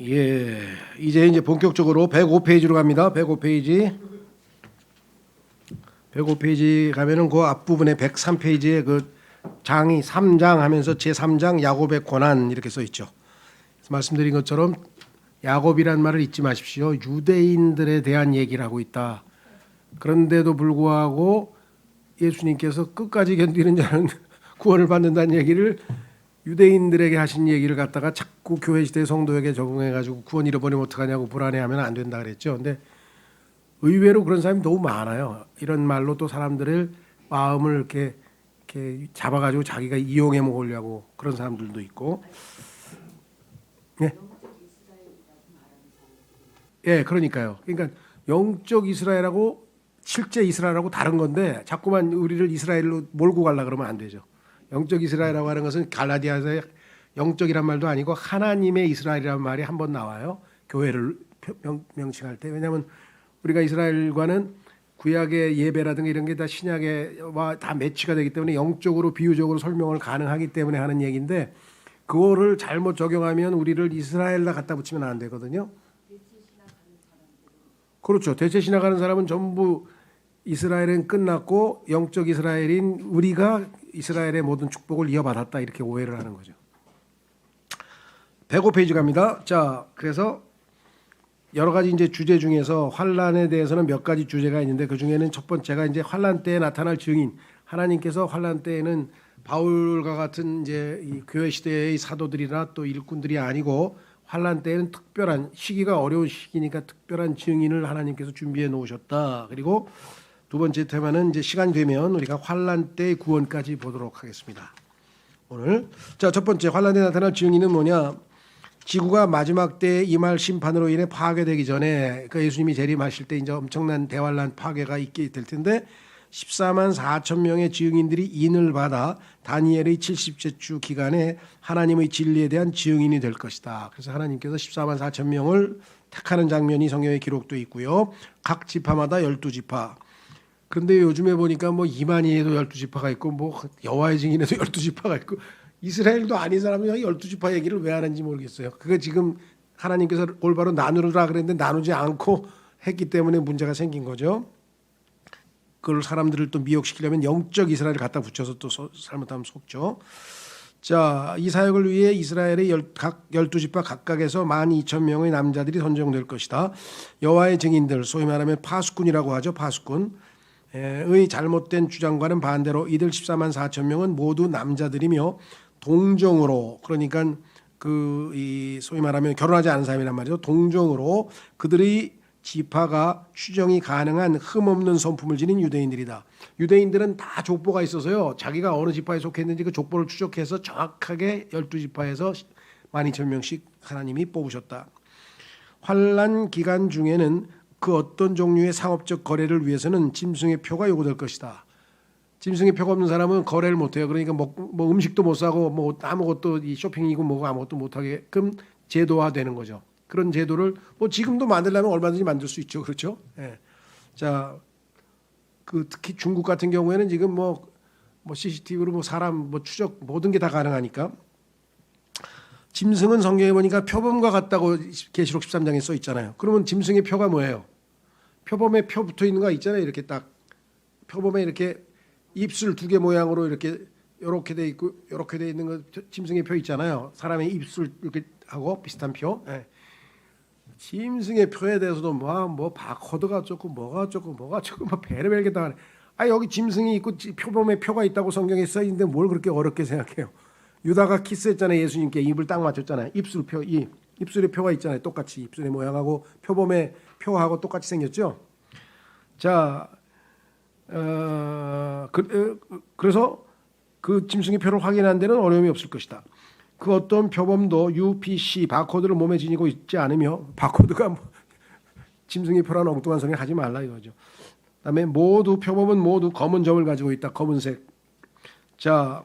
예, 이제 본격적으로 105페이지로 갑니다. 105페이지. 105페이지 가면은 그 앞부분에 103페이지에 그 장이 3장 하면서 제3장 야곱의 고난 이렇게 써 있죠. 말씀드린 것처럼 야곱이란 말을 잊지 마십시오. 유대인들에 대한 얘기를 하고 있다. 그런데도 불구하고 예수님께서 끝까지 견디는 자는 구원을 받는다는 얘기를 유대인들에게 하신 얘기를 갖다가 자꾸 교회 시대 성도에게 적용해가지고 구원 잃어버리면 어떡하냐고 불안해하면 안 된다 그랬죠. 근데 의외로 그런 사람이 너무 많아요. 이런 말로 또 사람들을 마음을 이렇게 잡아가지고 자기가 이용해 먹으려고 그런 사람들도 있고. 예, 예, 그러니까요. 그러니까 영적 이스라엘하고 실제 이스라엘하고 다른 건데 자꾸만 우리를 이스라엘로 몰고 가려 그러면 안 되죠. 영적 이스라엘이라고 하는 것은 갈라디아서의 영적이란 말도 아니고 하나님의 이스라엘이라는 말이 한 번 나와요. 교회를 명칭할 때. 왜냐하면 우리가 이스라엘과는 구약의 예배라든가 이런 게 다 신약에와 다 매치가 되기 때문에 영적으로 비유적으로 설명을 가능하기 때문에 하는 얘기인데 그거를 잘못 적용하면 우리를 이스라엘과 갖다 붙이면 안 되거든요. 그렇죠. 대체 지나가는 사람은 전부 이스라엘은 끝났고 영적 이스라엘인 우리가 이스라엘의 모든 축복을 이어받았다 이렇게 오해를 하는 거죠. 105페이지 갑니다. 자, 그래서 여러 가지 이제 주제 중에서 환란에 대해서는 몇 가지 주제가 있는데 그 중에는 첫 번째가 이제 환란 때에 나타날 증인. 하나님께서 환란 때에는 바울과 같은 이제 이 교회 시대의 사도들이나 또 일꾼들이 아니고 환란 때에는 특별한 시기가 어려운 시기니까 특별한 증인을 하나님께서 준비해 놓으셨다. 그리고 두 번째 테마는 이제 시간이 되면 우리가 환란 때의 구원까지 보도록 하겠습니다. 오늘 자, 첫 번째 환란에 나타날 증인은 뭐냐? 지구가 마지막 때에 임할 심판으로 인해 파괴되기 전에 그 예수님이 재림하실 때 이제 엄청난 대환란 파괴가 있게 될 텐데 14만 4천 명의 증인들이 인을 받아 다니엘의 70째 주 기간에 하나님의 진리에 대한 증인이 될 것이다. 그래서 하나님께서 14만 4천 명을 택하는 장면이 성경에 기록되어 있고요. 각 지파마다 12지파. 그런데 요즘에 보니까 뭐 이만희에도 12지파가 있고 뭐 여호와의 증인에도 12지파가 있고 이스라엘도 아닌 사람이 12지파 얘기를 왜 하는지 모르겠어요. 그게 지금 하나님께서 올바로 나누라 그랬는데 나누지 않고 했기 때문에 문제가 생긴 거죠. 그걸 사람들을 또 미혹시키려면 영적 이스라엘을 갖다 붙여서 또 잘못하면 속죠. 자, 이 사역을 위해 이스라엘의 각 12지파 각각에서 12,000명의 남자들이 선정될 것이다. 여호와의 증인들, 소위 말하면 파수꾼이라고 하죠. 파수꾼. 의 잘못된 주장과는 반대로 이들 14만 4천 명은 모두 남자들이며 동정으로, 그러니까 이 소위 말하면 결혼하지 않은 사람이란 말이죠. 동정으로 그들의 지파가 추정이 가능한 흠없는 성품을 지닌 유대인들이다. 유대인들은 다 족보가 있어서요. 자기가 어느 지파에 속했는지 그 족보를 추적해서 정확하게 12지파에서 12,000명씩 하나님이 뽑으셨다. 환란 기간 중에는 그 어떤 종류의 상업적 거래를 위해서는 짐승의 표가 요구될 것이다. 짐승의 표가 없는 사람은 거래를 못해요. 그러니까 뭐 음식도 못 사고 뭐 아무것도 이 쇼핑이고 뭐고 아무것도 못하게끔 제도화되는 거죠. 그런 제도를 뭐 지금도 만들려면 얼마든지 만들 수 있죠. 그렇죠? 예. 자, 그 특히 중국 같은 경우에는 지금 뭐 CCTV로 뭐 사람 뭐 추적 모든 게 다 가능하니까. 짐승은 성경에 보니까 표범과 같다고 계시록 13장에 써 있잖아요. 그러면 짐승의 표가 뭐예요? 표범에 표 붙어 있는 거 있잖아요. 이렇게 딱 표범에 이렇게 입술 2개 모양으로 이렇게 돼 있고 이렇게 돼 있는 거 짐승의 표 있잖아요. 사람의 입술 이렇게 하고 비슷한 표. 예. 짐승의 표에 대해서도 뭐 바코드가 어쩌고 뭐가 어쩌고 뭐 베레벨 게 다. 여기 짐승이 있고 표범에 표가 있다고 성경에 써 있는데 뭘 그렇게 어렵게 생각해요? 유다가 키스했잖아요. 예수님께 입을 딱 맞췄잖아요. 입술 표, 이 입술에 표가 있잖아요. 똑같이 입술의 모양하고 표범의 표하고 똑같이 생겼죠. 자, 그래서 그 짐승의 표를 확인하는 데는 어려움이 없을 것이다. 그 어떤 표범도 UPC 바코드를 몸에 지니고 있지 않으며 바코드가 짐승의 표라는 엉뚱한 소리 하지 말라 이거죠. 그다음에 표범은 모두 검은 점을 가지고 있다. 검은색. 자,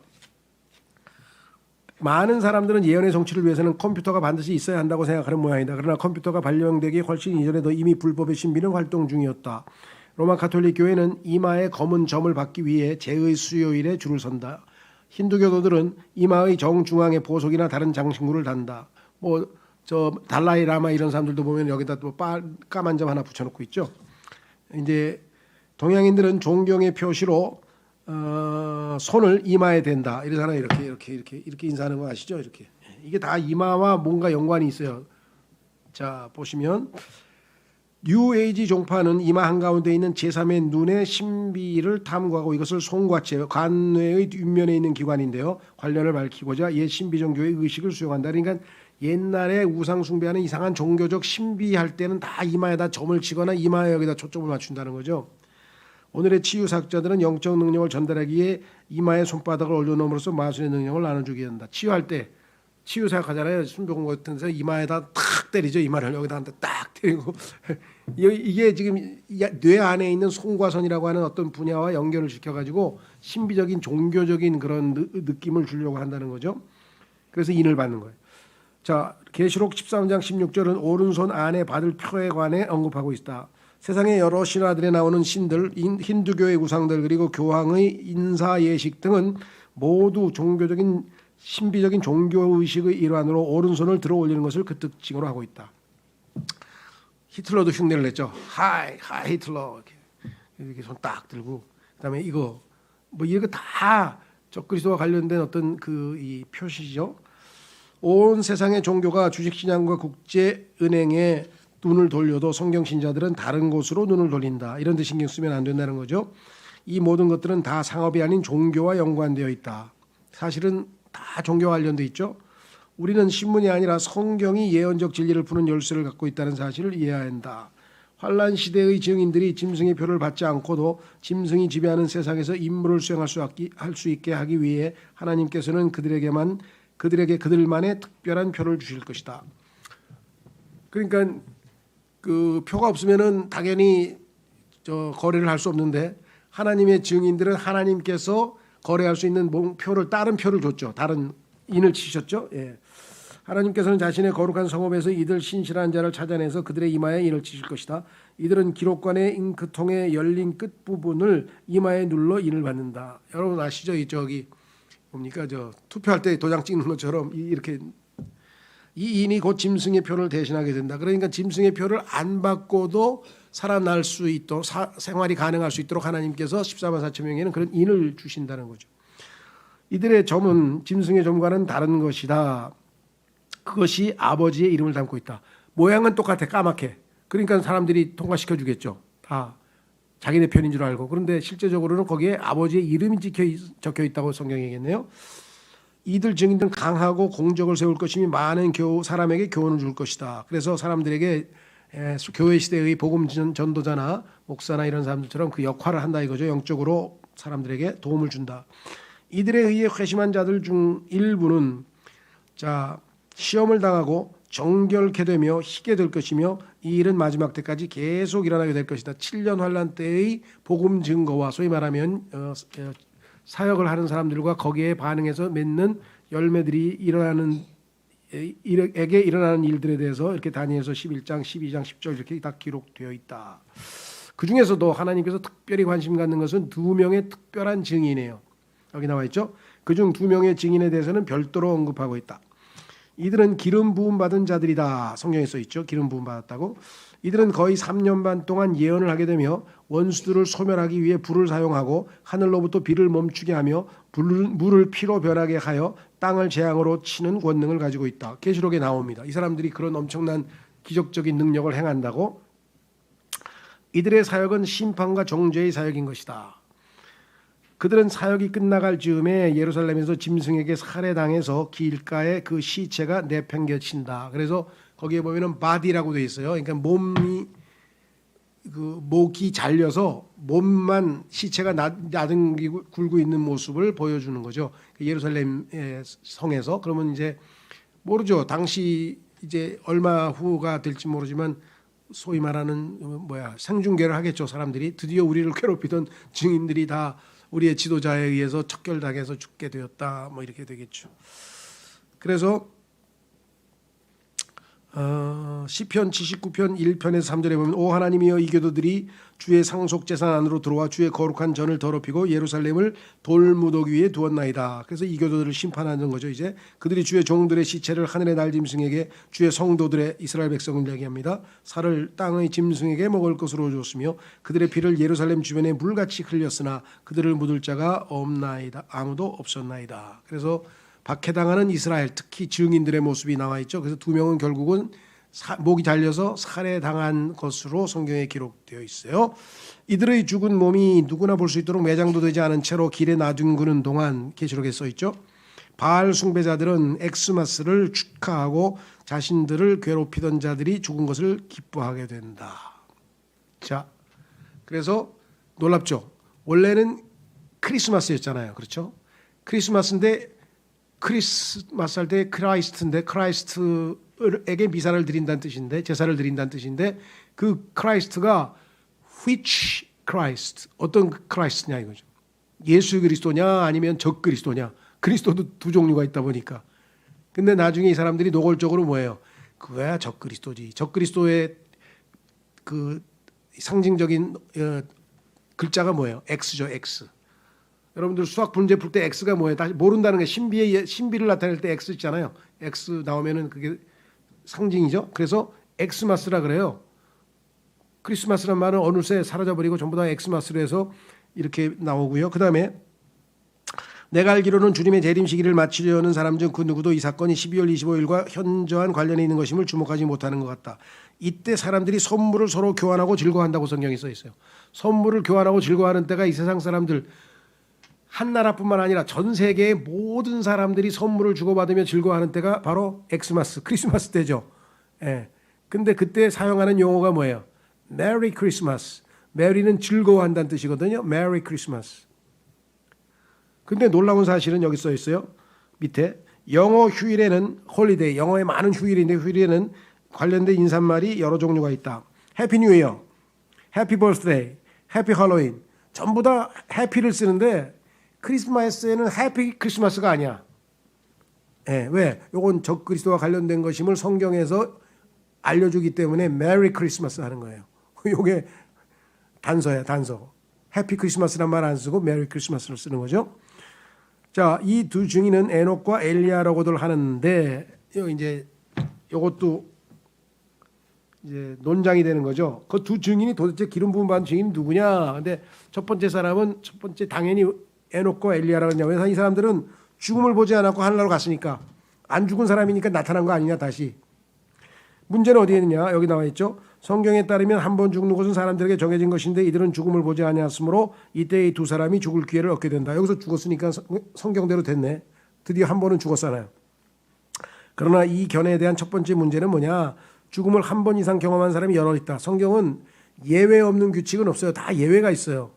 많은 사람들은 예언의 성취를 위해서는 컴퓨터가 반드시 있어야 한다고 생각하는 모양이다. 그러나 컴퓨터가 발명되기 훨씬 이전에도 이미 불법의 신비는 활동 중이었다. 로마 가톨릭 교회는 이마에 검은 점을 받기 위해 제의 수요일에 줄을 선다. 힌두교도들은 이마의 정중앙에 보석이나 다른 장식물을 단다. 저 달라이 라마 이런 사람들도 보면 여기다 또 까만 점 하나 붙여놓고 있죠. 이제 동양인들은 존경의 표시로 손을 이마에 댄다. 이러잖아. 이렇게 인사하는 거 아시죠? 이렇게. 이게 다 이마와 뭔가 연관이 있어요. 자, 보시면 뉴에이지 종파는 이마 한가운데 있는 제3의 눈의 신비를 탐구하고 이것을 손과체 관뇌의 뒷면에 있는 기관인데요. 관련을 밝히고자 옛 신비 종교의 의식을 수용한다. 그러니까 옛날에 우상 숭배하는 이상한 종교적 신비할 때는 다 이마에다 점을 치거나 이마에 여기다 초점을 맞춘다는 거죠. 오늘의 치유사학자들은 영적 능력을 전달하기에 이마에 손바닥을 올려놓음으로써 마술의 능력을 나눠주게 된다. 치유할 때 치유 생각하잖아요. 순병 같은 데서 이마에다 탁 때리죠. 이마를 여기다 딱 때리고 이게 지금 뇌 안에 있는 송과선이라고 하는 어떤 분야와 연결을 시켜가지고 신비적인 종교적인 그런 느낌을 주려고 한다는 거죠. 그래서 인을 받는 거예요. 자, 계시록 13장 16절은 오른손 안에 받을 표에 관해 언급하고 있다. 세상의 여러 신화들에 나오는 신들, 힌두교의 우상들 그리고 교황의 인사 예식 등은 모두 종교적인 신비적인 종교의식의 일환으로 오른손을 들어 올리는 것을 그 특징으로 하고 있다. 히틀러도 흉내를 냈죠. 하이 히틀러 이렇게 손 딱 들고 그다음에 이거 뭐 이거 다 적그리스도와 관련된 어떤 그 이 표시죠. 온 세상의 종교가 주식시장과 국제은행에 눈을 돌려도 성경 신자들은 다른 곳으로 눈을 돌린다. 이런 데 신경 쓰면 안 된다는 거죠. 이 모든 것들은 다 상업이 아닌 종교와 연관되어 있다. 사실은 다 종교와 관련돼 있죠. 우리는 신문이 아니라 성경이 예언적 진리를 푸는 열쇠를 갖고 있다는 사실을 이해해야 한다. 환란 시대의 증인들이 짐승의 표를 받지 않고도 짐승이 지배하는 세상에서 임무를 수행할 수 있게 하기 위해 하나님께서는 그들에게 그들만의 특별한 표를 주실 것이다. 그러니까 그 표가 없으면은 당연히 거래를 할 수 없는데 하나님의 증인들은 하나님께서 거래할 수 있는 표를 다른 표를 줬죠. 다른 인을 치셨죠. 예. 하나님께서는 자신의 거룩한 성읍에서 이들 신실한 자를 찾아내서 그들의 이마에 인을 치실 것이다. 이들은 기록관의 잉크통의 열린 끝 부분을 이마에 눌러 인을 받는다. 여러분 아시죠? 이 저기 뭡니까 저 투표할 때 도장 찍는 것처럼 이렇게 이 인이 곧 짐승의 표를 대신하게 된다. 그러니까 짐승의 표를 안 받고도 살아날 수 있도록 생활이 가능할 수 있도록 하나님께서 14만 4천 명에는 그런 인을 주신다는 거죠. 이들의 점은 짐승의 점과는 다른 것이다. 그것이 아버지의 이름을 담고 있다. 모양은 똑같아 까맣게. 그러니까 사람들이 통과시켜 주겠죠. 다 자기네 편인 줄 알고. 그런데 실제적으로는 거기에 아버지의 이름이 적혀 있다고 성경이 얘기했네요. 이들 증인들은 강하고 공적을 세울 것이며 많은 사람에게 교훈을 줄 것이다. 그래서 사람들에게 교회 시대의 복음 전도자나 목사나 이런 사람들처럼 그 역할을 한다 이거죠. 영적으로 사람들에게 도움을 준다. 이들에 의해 회심한 자들 중 일부는 시험을 당하고 정결케 되며 희게 될 것이며 이 일은 마지막 때까지 계속 일어나게 될 것이다. 7년 환란 때의 복음 증거와 소위 말하면 사역을 하는 사람들과 거기에 반응해서 맺는 열매들이 에게 일어나는 일들에 대해서 이렇게 다니엘서 11장, 12장, 10절 이렇게 다 기록되어 있다. 그 중에서도 하나님께서 특별히 관심 갖는 것은 2명의 특별한 증인이에요. 여기 나와 있죠. 그중 2명의 증인에 대해서는 별도로 언급하고 있다. 이들은 기름 부음 받은 자들이다. 성경에 써 있죠. 기름 부음 받았다고. 이들은 거의 3년 반 동안 예언을 하게 되며 원수들을 소멸하기 위해 불을 사용하고 하늘로부터 비를 멈추게 하며 물을 피로 변하게 하여 땅을 재앙으로 치는 권능을 가지고 있다. 계시록에 나옵니다. 이 사람들이 그런 엄청난 기적적인 능력을 행한다고. 이들의 사역은 심판과 정죄의 사역인 것이다. 그들은 사역이 끝나갈 즈음에 예루살렘에서 짐승에게 살해당해서 길가에 그 시체가 내팽개친다. 그래서 거기에 보면은 바디라고 돼 있어요. 그러니까 목이 잘려서 몸만 시체가 나등기고 굴고 있는 모습을 보여주는 거죠. 예루살렘 성에서. 그러면 이제 모르죠. 당시 이제 얼마 후가 될지 모르지만 소위 말하는 생중계를 하겠죠. 사람들이 드디어 우리를 괴롭히던 증인들이 다 우리의 지도자에 의해서 척결당해서 죽게 되었다. 이렇게 되겠죠. 그래서 시편 79편 1편에서 3절에 보면 오 하나님이여 이 교도들이 주의 상속재산 안으로 들어와 주의 거룩한 전을 더럽히고 예루살렘을 돌무더기 위에 두었나이다. 그래서 이 교도들을 심판하는 거죠. 이제 그들이 주의 종들의 시체를 하늘의 날 짐승에게 주의 성도들의 이스라엘 백성을 얘기합니다. 살을 땅의 짐승에게 먹을 것으로 줬으며 그들의 피를 예루살렘 주변에 물같이 흘렸으나 그들을 묻을 자가 없나이다. 아무도 없었나이다. 그래서 박해당하는 이스라엘 특히 증인들의 모습이 나와 있죠. 그래서 두 명은 결국은 목이 잘려서 살해당한 것으로 성경에 기록되어 있어요. 이들의 죽은 몸이 누구나 볼 수 있도록 매장도 되지 않은 채로 길에 놔둔 동안 계시록에 써 있죠. 바알 숭배자들은 엑스마스를 축하하고 자신들을 괴롭히던 자들이 죽은 것을 기뻐하게 된다. 자, 그래서 놀랍죠. 원래는 크리스마스였잖아요. 그렇죠? 크리스마스인데 크리스마스 할 때 크라이스트인데 크라이스트에게 미사를 드린다는 뜻인데 제사를 드린다는 뜻인데 그 크라이스트가 which Christ 어떤 크라이스트냐 이거죠. 예수 그리스도냐 아니면 적 그리스도냐. 그리스도도 두 종류가 있다 보니까. 근데 나중에 이 사람들이 노골적으로 뭐예요? 그거야 적 그리스도지. 적 그리스도의 그 상징적인 글자가 뭐예요? X죠, X. 여러분들 수학 문제 풀 때 X가 뭐예요? 다시 모른다는 게 신비를 나타낼 때 X 있잖아요. X 나오면은 그게 상징이죠. 그래서 엑스마스라 그래요. 크리스마스란 말은 어느새 사라져버리고 전부 다 엑스마스로 해서 이렇게 나오고요. 그 다음에 내가 알기로는 주님의 재림 시기를 맞추려는 사람 중 그 누구도 이 사건이 12월 25일과 현저한 관련이 있는 것임을 주목하지 못하는 것 같다. 이때 사람들이 선물을 서로 교환하고 즐거워한다고 성경에 써 있어요. 선물을 교환하고 즐거워하는 때가 이 세상 사람들 한 나라뿐만 아니라 전 세계의 모든 사람들이 선물을 주고받으며 즐거워하는 때가 바로 엑스마스, 크리스마스 때죠. 예. 근데 그때 사용하는 용어가 뭐예요? 메리 크리스마스. 메리는 즐거워한다는 뜻이거든요. 메리 크리스마스. 근데 놀라운 사실은 여기 써 있어요. 밑에 영어 휴일에는 홀리데이, 영어에 많은 휴일인데 휴일에는 관련된 인사말이 여러 종류가 있다. 해피 뉴 이어, 해피 버스데이, 해피 할로윈. 전부 다 해피를 쓰는데 크리스마스에는 해피 크리스마스가 아니야. 예, 왜? 요건 적 그리스도와 관련된 것임을 성경에서 알려주기 때문에 메리 크리스마스 하는 거예요. 요게 단서야, 단서. 해피 크리스마스란 말 안 쓰고 메리 크리스마스를 쓰는 거죠. 자, 이 두 증인은 에녹과 엘리야라고들 하는데 이제 요것도 이제 논장이 되는 거죠. 그 두 증인이 도대체 기름 부음 받은 증인이 누구냐? 근데 첫 번째 사람은 첫 번째 당연히 에녹과 엘리야라고 했냐고. 그래서 이 사람들은 죽음을 보지 않았고 하늘나라로 갔으니까 안 죽은 사람이니까 나타난 거 아니냐 다시. 문제는 어디에 있느냐? 여기 나와 있죠. 성경에 따르면 한 번 죽는 것은 사람들에게 정해진 것인데 이들은 죽음을 보지 아니하였으므로 이때 이 두 사람이 죽을 기회를 얻게 된다. 여기서 죽었으니까 성경대로 됐네. 드디어 한 번은 죽었잖아요. 그러나 이 견해에 대한 첫 번째 문제는 뭐냐? 죽음을 한 번 이상 경험한 사람이 여러 있다. 성경은 예외 없는 규칙은 없어요. 다 예외가 있어요.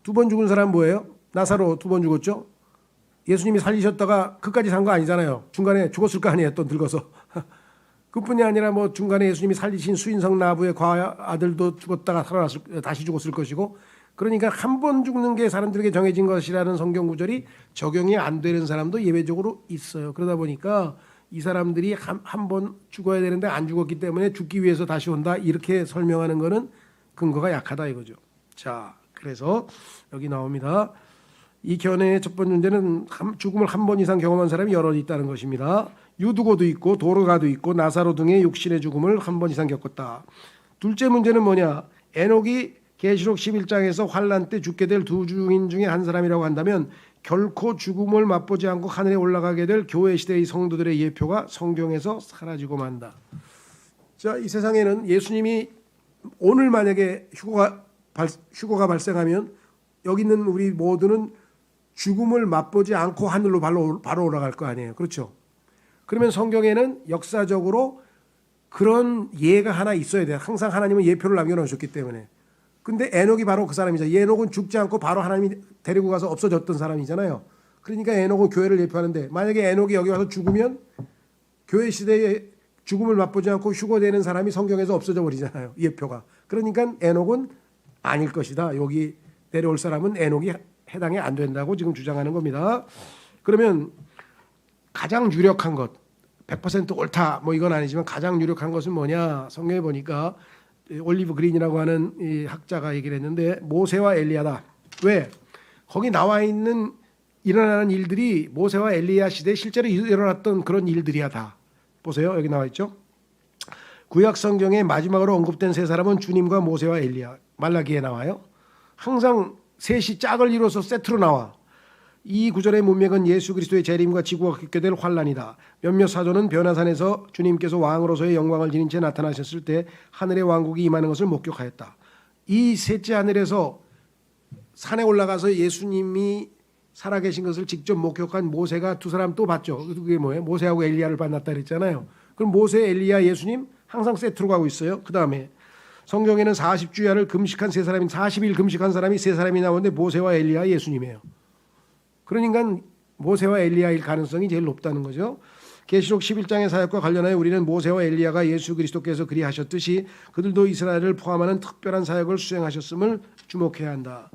두 번 죽은 사람 뭐예요? 나사로 두 번 죽었죠. 예수님이 살리셨다가 끝까지 산 거 아니잖아요. 중간에 죽었을 거 아니에요. 또 늙어서. 그뿐이 아니라 뭐 중간에 예수님이 살리신 수인성 나부의 아들도 죽었다가 살아났을, 다시 죽었을 것이고, 그러니까 한 번 죽는 게 사람들에게 정해진 것이라는 성경 구절이 적용이 안 되는 사람도 예외적으로 있어요. 그러다 보니까 이 사람들이 한 번 죽어야 되는데 안 죽었기 때문에 죽기 위해서 다시 온다 이렇게 설명하는 거는 근거가 약하다 이거죠. 자, 그래서 여기 나옵니다. 이 견해의 첫 번째 문제는 죽음을 한 번 이상 경험한 사람이 여러 있다는 것입니다. 유두고도 있고 도르가도 있고 나사로 등의 육신의 죽음을 한 번 이상 겪었다. 둘째 문제는 뭐냐? 에녹이 계시록 11장에서 환난 때 죽게 될 두 증인 중에 한 사람이라고 한다면 결코 죽음을 맛보지 않고 하늘에 올라가게 될 교회 시대의 성도들의 예표가 성경에서 사라지고 만다. 자, 이 세상에는 예수님이 오늘 만약에 휴거가 발생하면 여기 있는 우리 모두는 죽음을 맛보지 않고 하늘로 바로 올라갈 거 아니에요. 그렇죠? 그러면 성경에는 역사적으로 그런 예가 하나 있어야 돼요. 항상 하나님은 예표를 남겨놓으셨기 때문에. 근데 에녹이 바로 그 사람이죠. 에녹은 죽지 않고 바로 하나님이 데리고 가서 없어졌던 사람이잖아요. 그러니까 에녹은 교회를 예표하는데 만약에 에녹이 여기 와서 죽으면 교회 시대에 죽음을 맛보지 않고 휴거되는 사람이 성경에서 없어져 버리잖아요. 예표가. 그러니까 에녹은 아닐 것이다. 여기 내려올 사람은 에녹이 해당이 안 된다고 지금 주장하는 겁니다. 그러면 가장 유력한 것, 100% 옳다 뭐 이건 아니지만 가장 유력한 것은 뭐냐, 성경에 보니까 올리브 그린이라고 하는 이 학자가 얘기를 했는데 모세와 엘리야다. 왜? 거기 나와 있는 일어나는 일들이 모세와 엘리야 시대에 실제로 일어났던 그런 일들이야 다. 보세요, 여기 나와 있죠. 구약 성경에 마지막으로 언급된 세 사람은 주님과 모세와 엘리야. 말라기에 나와요. 항상 셋이 짝을 이뤄서 세트로 나와. 이 구절의 문맥은 예수 그리스도의 재림과 지구가 겪게 될 환란이다. 몇몇 사도는 변화산에서 주님께서 왕으로서의 영광을 지닌 채 나타나셨을 때 하늘의 왕국이 임하는 것을 목격하였다. 이 셋째 하늘에서 산에 올라가서 예수님이 살아계신 것을 직접 목격한 모세가 두 사람 또 봤죠. 그게 뭐예요? 모세하고 엘리야를 만났다 그랬잖아요. 그럼 모세, 엘리야, 예수님 항상 세트로 가고 있어요. 그 다음에 성경에는 40주야를 금식한 세 사람이 40일 금식한 사람이 세 사람이 나오는데 모세와 엘리야, 예수님이에요. 그러니까 모세와 엘리야일 가능성이 제일 높다는 거죠. 계시록 11장의 사역과 관련하여 우리는 모세와 엘리야가 예수 그리스도께서 그리하셨듯이 그들도 이스라엘을 포함하는 특별한 사역을 수행하셨음을 주목해야 한다.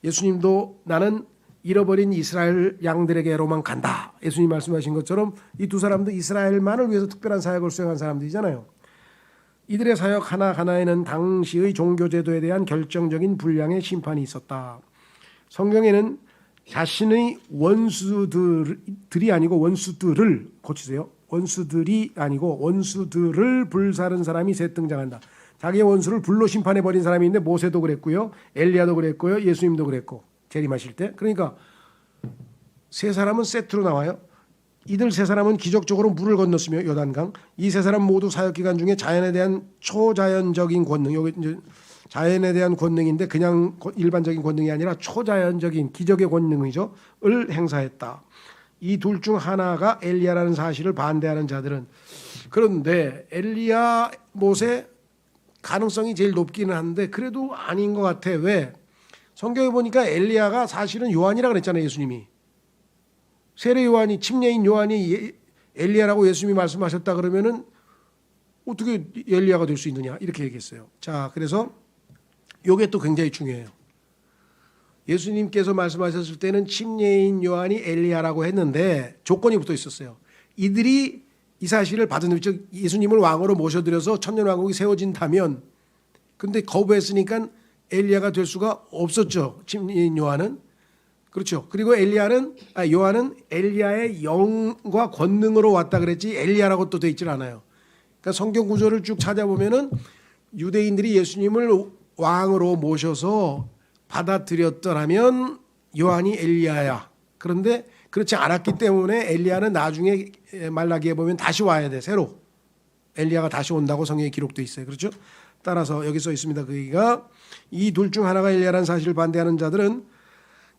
예수님도 나는 잃어버린 이스라엘 양들에게로만 간다. 예수님 말씀하신 것처럼 이 두 사람도 이스라엘만을 위해서 특별한 사역을 수행한 사람들이잖아요. 이들의 사역 하나하나에는 당시의 종교제도에 대한 결정적인 분량의 심판이 있었다. 성경에는 자신의 원수들이 아니고 원수들을 고치세요. 원수들이 아니고 원수들을 불사른 사람이 셋 등장한다. 자기의 원수를 불로 심판해버린 사람이 있는데 모세도 그랬고요. 엘리야도 그랬고요. 예수님도 그랬고 재림하실 때. 그러니까 세 사람은 세트로 나와요. 이들 세 사람은 기적적으로 물을 건넜으며 요단강. 이 세 사람 모두 사역 기간 중에 자연에 대한 초자연적인 권능, 여기 이제 자연에 대한 권능인데 그냥 일반적인 권능이 아니라 초자연적인 기적의 권능이죠. 을 행사했다. 이 둘 중 하나가 엘리야라는 사실을 반대하는 자들은 그런데 엘리야, 모세 가능성이 제일 높기는 한데 그래도 아닌 것 같아. 왜? 성경에 보니까 엘리야가 사실은 요한이라 그랬잖아요. 예수님이. 세례 요한이 침례인 요한이 엘리야라고 예수님이 말씀하셨다 그러면은 어떻게 엘리야가 될 수 있느냐 이렇게 얘기했어요. 자, 그래서 이게 또 굉장히 중요해요. 예수님께서 말씀하셨을 때는 침례인 요한이 엘리야라고 했는데 조건이 붙어 있었어요. 이들이 이 사실을 받은, 즉 예수님을 왕으로 모셔드려서 천년왕국이 세워진다면, 근데 거부했으니까 엘리야가 될 수가 없었죠. 침례인 요한은. 그렇죠. 그리고 요한은 엘리야의 영과 권능으로 왔다 그랬지 엘리야라고 또 돼 있질 않아요. 그러니까 성경 구조를 쭉 찾아보면은 유대인들이 예수님을 왕으로 모셔서 받아들였더라면 요한이 엘리야야. 그런데 그렇지 않았기 때문에 엘리야는 나중에 말라기에 보면 다시 와야 돼. 새로 엘리야가 다시 온다고 성경에 기록돼 있어요. 그렇죠? 따라서 여기 써 있습니다. 그 얘기가 이 둘 중 하나가 엘리야라는 사실을 반대하는 자들은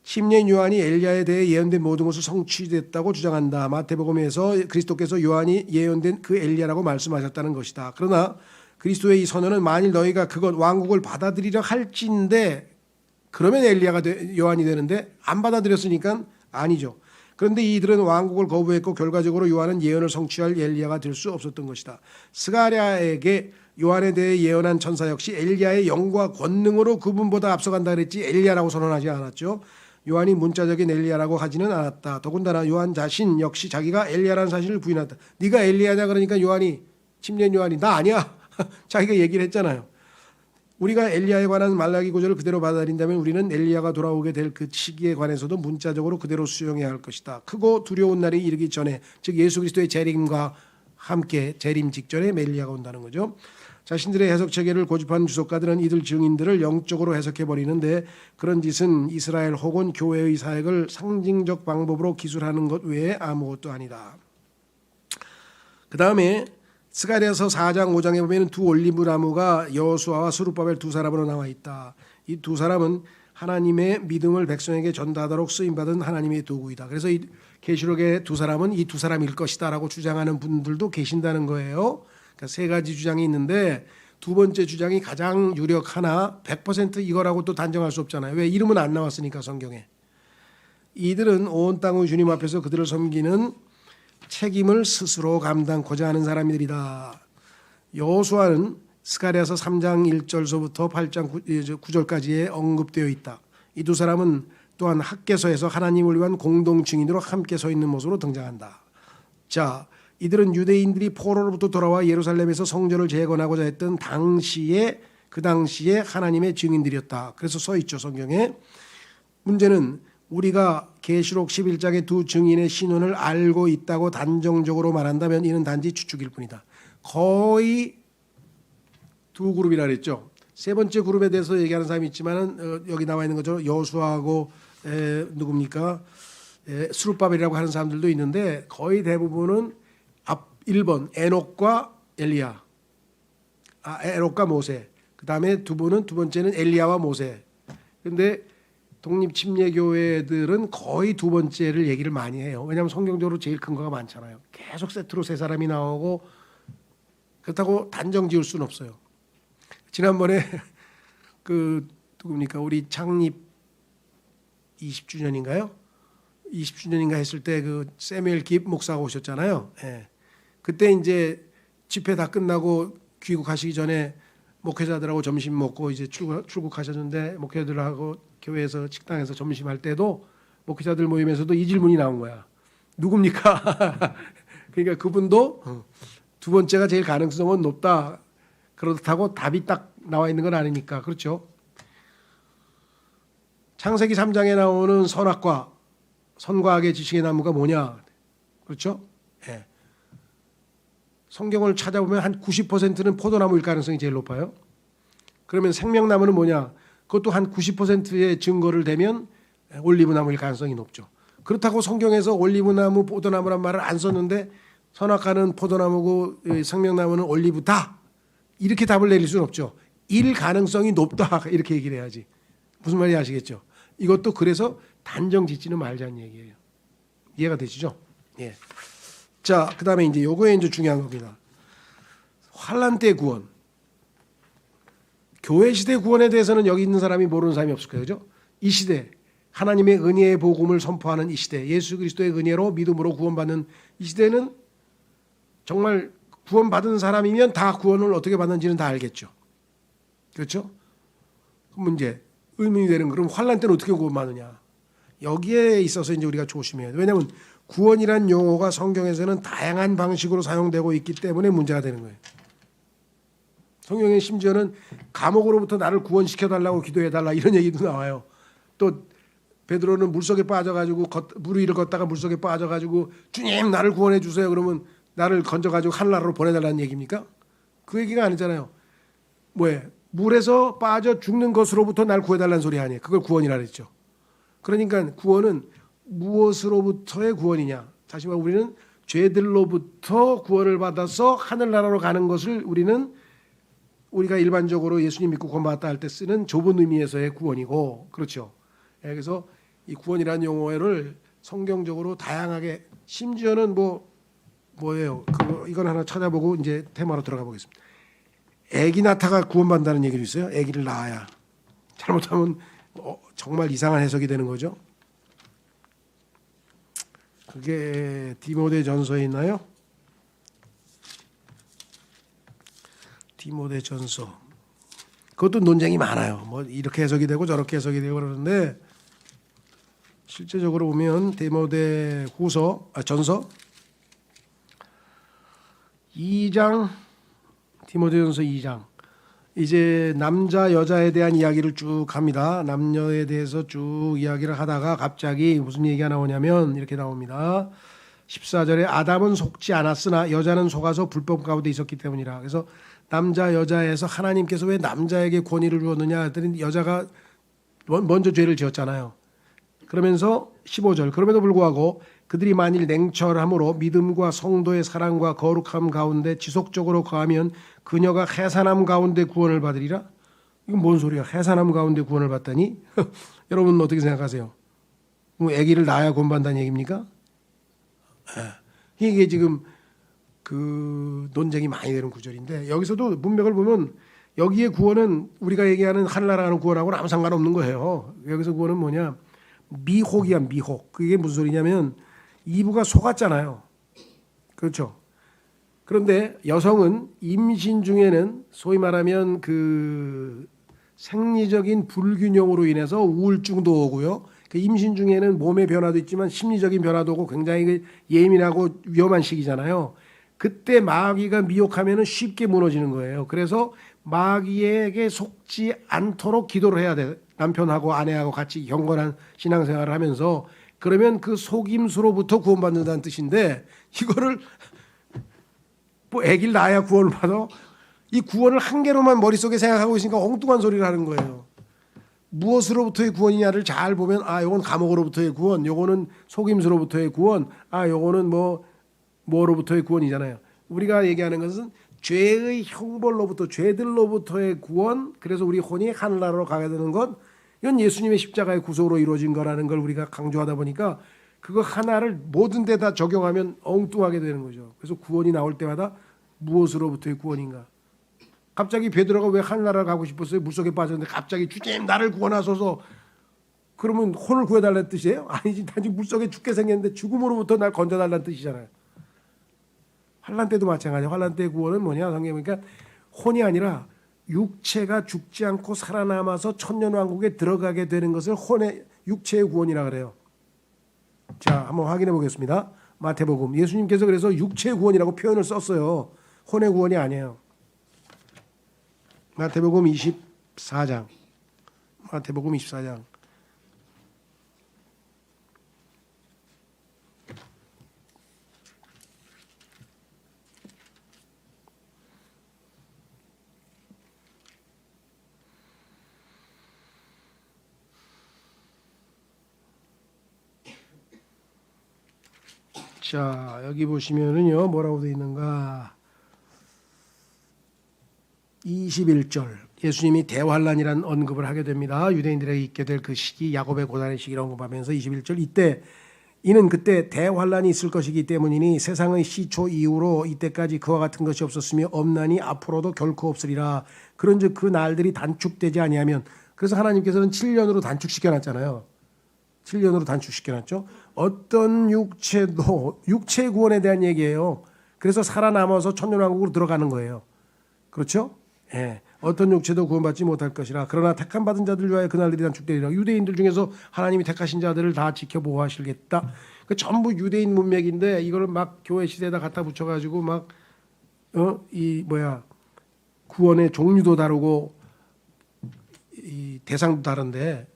침례인 요한이 엘리야에 대해 예언된 모든 것을 성취됐다고 주장한다. 마태복음에서 그리스도께서 요한이 예언된 그 엘리야라고 말씀하셨다는 것이다. 그러나 그리스도의 이 선언은 만일 너희가 그것 왕국을 받아들이려 할진데 그러면 요한이 되는데 안 받아들였으니까 아니죠. 그런데 이들은 왕국을 거부했고 결과적으로 요한은 예언을 성취할 엘리야가 될 수 없었던 것이다. 스가랴에게 요한에 대해 예언한 천사 역시 엘리야의 영과 권능으로 그분보다 앞서간다 그랬지 엘리야라고 선언하지 않았죠. 요한이 문자적인 엘리야라고 하지는 않았다. 더군다나 요한 자신 역시 자기가 엘리야라는 사실을 부인한다. 네가 엘리야냐 그러니까 요한이 침례인 요한이 나 아니야. 자기가 얘기를 했잖아요. 우리가 엘리야에 관한 말라기 구절을 그대로 받아들인다면 우리는 엘리야가 돌아오게 될 그 시기에 관해서도 문자적으로 그대로 수용해야 할 것이다. 크고 두려운 날이 이르기 전에, 즉 예수 그리스도의 재림과 함께 재림 직전에 엘리야가 온다는 거죠. 자신들의 해석 체계를 고집한 주석가들은 이들 증인들을 영적으로 해석해 버리는데 그런 짓은 이스라엘 혹은 교회의 사역을 상징적 방법으로 기술하는 것 외에 아무것도 아니다. 그 다음에 스가랴서 4장 5장에 보면 두 올리브 나무가 여호수아와 스룹바벨 두 사람으로 나와 있다. 이 두 사람은 하나님의 믿음을 백성에게 전달하도록 쓰임받은 하나님의 도구이다. 그래서 이 계시록의 두 사람은 이 두 사람일 것이다라고 주장하는 분들도 계신다는 거예요. 그러니까 세 가지 주장이 있는데 두 번째 주장이 가장 유력하나 100% 이거라고 또 단정할 수 없잖아요. 왜? 이름은 안 나왔으니까 성경에. 이들은 온 땅의 주님 앞에서 그들을 섬기는 책임을 스스로 감당코자 하는 사람들이다. 여호수아는 스가랴서 3장 1절서부터 8장 9절까지에 언급되어 있다. 이 두 사람은 또한 학개서에서 하나님을 위한 공동 증인으로 함께 서 있는 모습으로 등장한다. 자, 이들은 유대인들이 포로로부터 돌아와 예루살렘에서 성전을 재건하고자 했던 그 당시에 하나님의 증인들이었다. 그래서 써 있죠, 성경에. 문제는 우리가 계시록 11장의 두 증인의 신원을 알고 있다고 단정적으로 말한다면 이는 단지 추측일 뿐이다. 거의 두 그룹이라 그랬죠. 세 번째 그룹에 대해서 얘기하는 사람이 있지만은 여기 나와 있는 것처럼 여수하고 누굽니까? 스룹바벨이라고 하는 사람들도 있는데 거의 대부분은 1번 에녹과 엘리야, 에녹과 모세. 그 다음에 두 번째는 엘리야와 모세. 그런데 독립 침례 교회들은 거의 두 번째를 얘기를 많이 해요. 왜냐하면 성경적으로 제일 큰 거가 많잖아요. 계속 세트로 세 사람이 나오고 그렇다고 단정 지을 수는 없어요. 지난번에 누굽니까? 우리 창립 20주년인가요? 20주년인가 했을 때 그 세뮤엘 깁 목사가 오셨잖아요. 예. 그때 이제 집회 다 끝나고 귀국하시기 전에 목회자들하고 점심 먹고 이제 출국하셨는데 목회자들하고 교회에서 식당에서 점심할 때도 목회자들 모임에서도 이 질문이 나온 거야. 누굽니까? 그러니까 그분도 두 번째가 제일 가능성은 높다. 그렇다고 답이 딱 나와 있는 건 아니니까. 그렇죠. 창세기 3장에 나오는 선악과 선과 악의 지식의 나무가 뭐냐? 그렇죠? 예. 성경을 찾아보면 한 90%는 포도나무일 가능성이 제일 높아요. 그러면 생명나무는 뭐냐? 그것도 한 90%의 증거를 대면 올리브나무일 가능성이 높죠. 그렇다고 성경에서 올리브나무, 포도나무란 말을 안 썼는데 선악과는 포도나무고 생명나무는 올리브다. 이렇게 답을 내릴 수는 없죠. 일 가능성이 높다. 이렇게 얘기를 해야지. 무슨 말인지 아시겠죠? 이것도 그래서 단정 짓지는 말자는 얘기예요. 이해가 되시죠? 예. 자, 그다음에 이제 요거에 이제 중요한 겁니다. 환란 때 구원. 교회 시대 구원에 대해서는 여기 있는 사람이 모르는 사람이 없을 거예요. 그죠? 이 시대 하나님의 은혜의 복음을 선포하는 이 시대, 예수 그리스도의 은혜로 믿음으로 구원받는 이 시대는 정말 구원받은 사람이면 다 구원을 어떻게 받는지는 다 알겠죠. 그렇죠? 그 문제 의문이 되는 그럼 환란 때는 어떻게 구원받느냐? 여기에 있어서 이제 우리가 조심해야 돼요. 왜냐하면 구원이란 용어가 성경에서는 다양한 방식으로 사용되고 있기 때문에 문제가 되는 거예요. 성경에 심지어는 감옥으로부터 나를 구원시켜달라고 기도해달라 이런 얘기도 나와요. 또 베드로는 물속에 빠져가지고 물 위를 걷다가 물속에 빠져가지고 주님 나를 구원해 주세요. 그러면 나를 건져가지고 하늘나라로 보내달라는 얘기입니까? 그 얘기가 아니잖아요. 뭐예요? 물에서 빠져 죽는 것으로부터 날 구해달라는 소리 아니에요. 그걸 구원이라 그랬죠. 그러니까 구원은 무엇으로부터의 구원이냐? 다시 말해 우리는 죄들로부터 구원을 받아서 하늘나라로 가는 것을 우리가 일반적으로 예수님 믿고 구원받았다 할 때 쓰는 좁은 의미에서의 구원이고, 그렇죠. 그래서 이 구원이라는 용어를 성경적으로 다양하게 심지어는 뭐예요? 이건 하나 찾아보고 이제 테마로 들어가 보겠습니다. 아기 낳다가 구원받는다는 얘기도 있어요. 아기를 낳아야. 잘못하면 정말 이상한 해석이 되는 거죠. 그게 디모데전서에 있나요? 디모데전서. 그것도 논쟁이 많아요. 뭐 이렇게 해석이 되고 저렇게 해석이 되고 그러는데 실제적으로 보면 디모데 전서 2장 디모데전서 2장 이제 남자 여자에 대한 이야기를 쭉 합니다. 남녀에 대해서 쭉 이야기를 하다가 갑자기 무슨 얘기가 나오냐면 이렇게 나옵니다. 14절에 아담은 속지 않았으나 여자는 속아서 불법 가운데 있었기 때문이라. 그래서 남자 여자에서 하나님께서 왜 남자에게 권위를 주었느냐 했더니 여자가 먼저 죄를 지었잖아요. 그러면서 15절 그럼에도 불구하고 그들이 만일 냉철함으로 믿음과 성도의 사랑과 거룩함 가운데 지속적으로 거하면 그녀가 해산함 가운데 구원을 받으리라. 이건 뭔 소리야? 해산함 가운데 구원을 받다니? 여러분 어떻게 생각하세요? 아기를 낳아야 구원받는다는 얘기입니까? 이게 지금 그 논쟁이 많이 되는 구절인데 여기서도 문맥을 보면 여기에 구원은 우리가 얘기하는 하늘나라 가는 구원하고는 아무 상관없는 거예요. 여기서 구원은 뭐냐? 미혹이야, 미혹. 그게 무슨 소리냐면 이브가 속았잖아요. 그렇죠? 그런데 여성은 임신 중에는 소위 말하면 그 생리적인 불균형으로 인해서 우울증도 오고요. 그 임신 중에는 몸의 변화도 있지만 심리적인 변화도 오고 굉장히 예민하고 위험한 시기잖아요. 그때 마귀가 미혹하면은 쉽게 무너지는 거예요. 그래서 마귀에게 속지 않도록 기도를 해야 돼. 남편하고 아내하고 같이 경건한 신앙생활을 하면서 그러면 그 속임수로부터 구원받는다는 뜻인데 이거를 뭐 애기를 낳아야 구원을 받아? 이 구원을 한 개로만 머릿속에 생각하고 있으니까 엉뚱한 소리를 하는 거예요. 무엇으로부터의 구원이냐를 잘 보면 아 요건 감옥으로부터의 구원, 요거는 속임수로부터의 구원, 아 요거는 뭐로부터의 구원이잖아요. 우리가 얘기하는 것은 죄의 형벌로부터 죄들로부터의 구원. 그래서 우리 혼이 하늘나라로 가게 되는 것 이건 예수님의 십자가의 구속으로 이루어진 거라는 걸 우리가 강조하다 보니까 그거 하나를 모든 데다 적용하면 엉뚱하게 되는 거죠. 그래서 구원이 나올 때마다 무엇으로부터의 구원인가. 갑자기 베드로가 왜 하늘나라를 가고 싶었어요? 물속에 빠졌는데 갑자기 주님 나를 구원하소서. 그러면 혼을 구해달라는 뜻이에요? 아니지. 나 지금 물속에 죽게 생겼는데 죽음으로부터 날 건져달라는 뜻이잖아요. 환난 때도 마찬가지예요. 환난 때 구원은 뭐냐? 성경에 보니까 혼이 아니라 육체가 죽지 않고 살아남아서 천년왕국에 들어가게 되는 것을 혼의 육체의 구원이라 그래요. 자, 한번 확인해 보겠습니다. 마태복음. 예수님께서 그래서 육체의 구원이라고 표현을 썼어요. 혼의 구원이 아니에요. 마태복음 24장. 마태복음 24장. 자, 여기 보시면은요. 뭐라고 되어 있는가? 21절. 예수님이 대환란이라는 언급을 하게 됩니다. 유대인들에게 있게 될 그 시기, 야곱의 고난의 시기를 언급하면서 21절. 이때 이는 그때 대환란이 있을 것이기 때문이니 세상의 시초 이후로 이때까지 그와 같은 것이 없었으며 없나니 앞으로도 결코 없으리라. 그런즉 그 날들이 단축되지 아니하면, 그래서 하나님께서는 7년으로 단축시켜 놨잖아요. 7년으로 단축시켜 놨죠. 어떤 육체도 육체의 구원에 대한 얘기예요. 그래서 살아남아서 천년왕국으로 들어가는 거예요. 그렇죠? 예. 어떤 육체도 구원받지 못할 것이라. 그러나 택함 받은 자들 위하여 그날들이 단축되리라. 유대인들 중에서 하나님이 택하신 자들을 다 지켜보호하시겠다. 그 전부 유대인 문맥인데 이거를 막 교회 시대에다 갖다 붙여가지고 막 구원의 종류도 다르고 이 대상도 다른데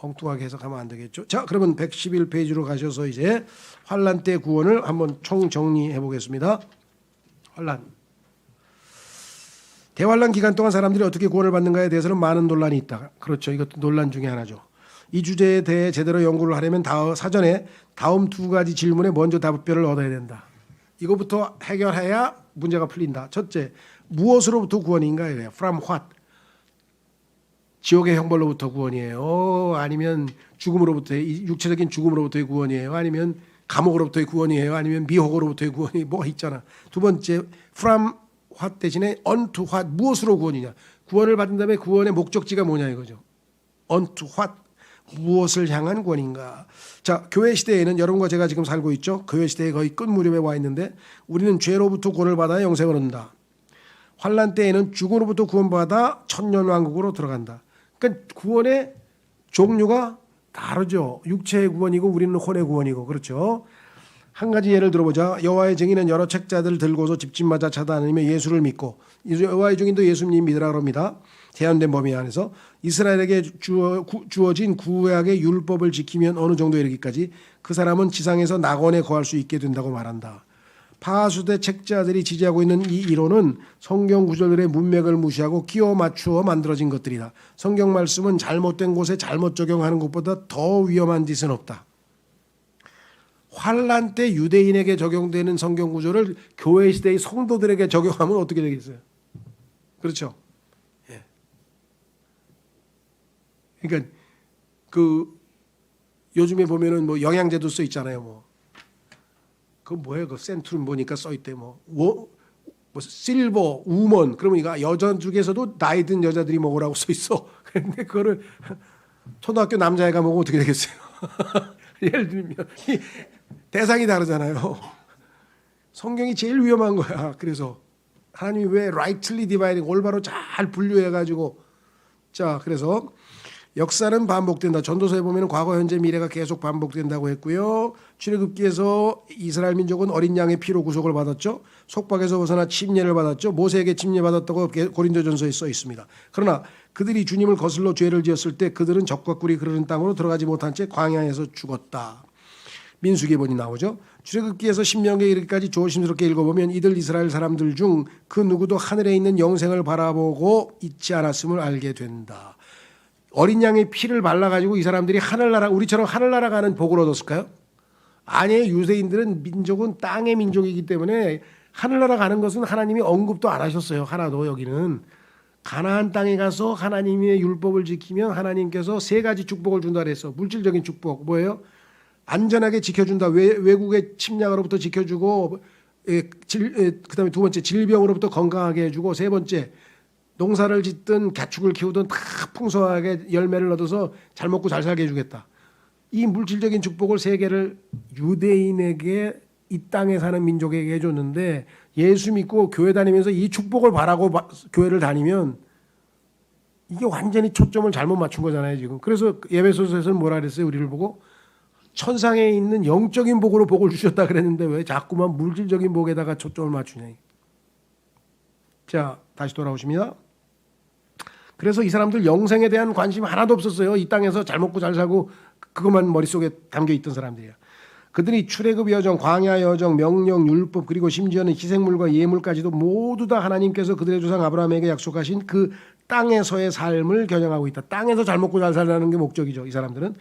엉뚱하게 해석하면 안 되겠죠. 자, 그러면 111페이지로 가셔서 이제 환란 때 구원을 한번 총정리해 보겠습니다. 환란. 대환란 기간 동안 사람들이 어떻게 구원을 받는가에 대해서는 많은 논란이 있다. 그렇죠. 이것도 논란 중에 하나죠. 이 주제에 대해 제대로 연구를 하려면 사전에 다음 두 가지 질문에 먼저 답변을 얻어야 된다. 이거부터 해결해야 문제가 풀린다. 첫째, 무엇으로부터 구원인가 이거예요. From what? 지옥의 형벌로부터 구원이에요? 아니면 죽음으로부터의 육체적인 죽음으로부터의 구원이에요? 아니면 감옥으로부터의 구원이에요? 아니면 미혹으로부터의 구원이 뭐가 있잖아. 두 번째, from what 대신에 unto what, 무엇으로 구원이냐. 구원을 받은 다음에 구원의 목적지가 뭐냐 이거죠. unto what, 무엇을 향한 구원인가. 자, 교회 시대에는 여러분과 제가 지금 살고 있죠. 교회 시대에 거의 끝 무렵에 와 있는데 우리는 죄로부터 구원을 받아 영생을 얻는다. 환란 때에는 죽음으로부터 구원받아 천년왕국으로 들어간다. 그러니까 구원의 종류가 다르죠. 육체의 구원이고 우리는 혼의 구원이고. 그렇죠. 한 가지 예를 들어보자. 여호와의 증인은 여러 책자들을 들고서 집집마다 찾아다니며 예수를 믿고, 여호와의 증인도 예수님 믿으라 그럽니다. 제한된 범위 안에서 이스라엘에게 주어진 구약의 율법을 지키면 어느 정도에 이르기까지 그 사람은 지상에서 낙원에 거할 수 있게 된다고 말한다. 파수대 책자들이 지지하고 있는 이 이론은 성경 구절들의 문맥을 무시하고 끼워 맞추어 만들어진 것들이다. 성경 말씀은 잘못된 곳에 잘못 적용하는 것보다 더 위험한 짓은 없다. 환란 때 유대인에게 적용되는 성경 구절을 교회 시대의 성도들에게 적용하면 어떻게 되겠어요? 그렇죠? 예. 그러니까 그 요즘에 보면은 뭐 영양제도 써 있잖아요. 뭐 그 뭐예요? 그 센트룸 보니까 써 있대. 뭐 실버 우먼. 그러면 이거 여자 중에서도 나이 든 여자들이 먹으라고 써 있어. 그런데 그거를 초등학교 남자애가 먹으면 어떻게 되겠어요? 예를 들면 대상이 다르잖아요. 성경이 제일 위험한 거야. 그래서 하나님이 왜 rightly dividing 올바로 잘 분류해 가지고 자, 그래서 역사는 반복된다. 전도서에 보면 과거, 현재, 미래가 계속 반복된다고 했고요. 출애굽기에서 이스라엘 민족은 어린 양의 피로 구속을 받았죠. 속박에서 벗어나 침례를 받았죠. 모세에게 침례받았다고 고린도전서에 써 있습니다. 그러나 그들이 주님을 거슬러 죄를 지었을 때 그들은 적과 꿀이 흐르는 땅으로 들어가지 못한 채 광야에서 죽었다. 민수기본이 나오죠. 출애굽기에서 신명기에 이르기까지 조심스럽게 읽어보면 이들 이스라엘 사람들 중 그 누구도 하늘에 있는 영생을 바라보고 있지 않았음을 알게 된다. 어린 양의 피를 발라가지고 이 사람들이 하늘나라, 우리처럼 하늘나라 가는 복을 얻었을까요? 아니에요. 유대인들은 민족은 땅의 민족이기 때문에 하늘나라 가는 것은 하나님이 언급도 안 하셨어요. 하나도. 여기는 가나안 땅에 가서 하나님의 율법을 지키면 하나님께서 세 가지 축복을 준다 그랬어. 물질적인 축복 뭐예요? 안전하게 지켜준다. 외국의 침략으로부터 지켜주고, 그다음에 두 번째 질병으로부터 건강하게 해주고, 세 번째 농사를 짓든 가축을 키우든 다 풍성하게 열매를 얻어서 잘 먹고 잘 살게 해주겠다. 이 물질적인 축복을 세 개를 유대인에게, 이 땅에 사는 민족에게 해줬는데, 예수 믿고 교회 다니면서 이 축복을 바라고 교회를 다니면 이게 완전히 초점을 잘못 맞춘 거잖아요 지금. 그래서 에베소서에서는 뭐라 그랬어요? 우리를 보고 천상에 있는 영적인 복으로 복을 주셨다 그랬는데 왜 자꾸만 물질적인 복에다가 초점을 맞추냐. 자, 다시 돌아오십니다. 그래서 이 사람들 영생에 대한 관심 하나도 없었어요. 이 땅에서 잘 먹고 잘 살고 그것만 머릿속에 담겨 있던 사람들이에요. 그들이 출애굽 여정, 광야 여정, 명령, 율법, 그리고 심지어는 희생물과 예물까지도 모두 다 하나님께서 그들의 조상 아브라함에게 약속하신 그 땅에서의 삶을 겨냥하고 있다. 땅에서 잘 먹고 잘 살라는 게 목적이죠. 이 사람들은.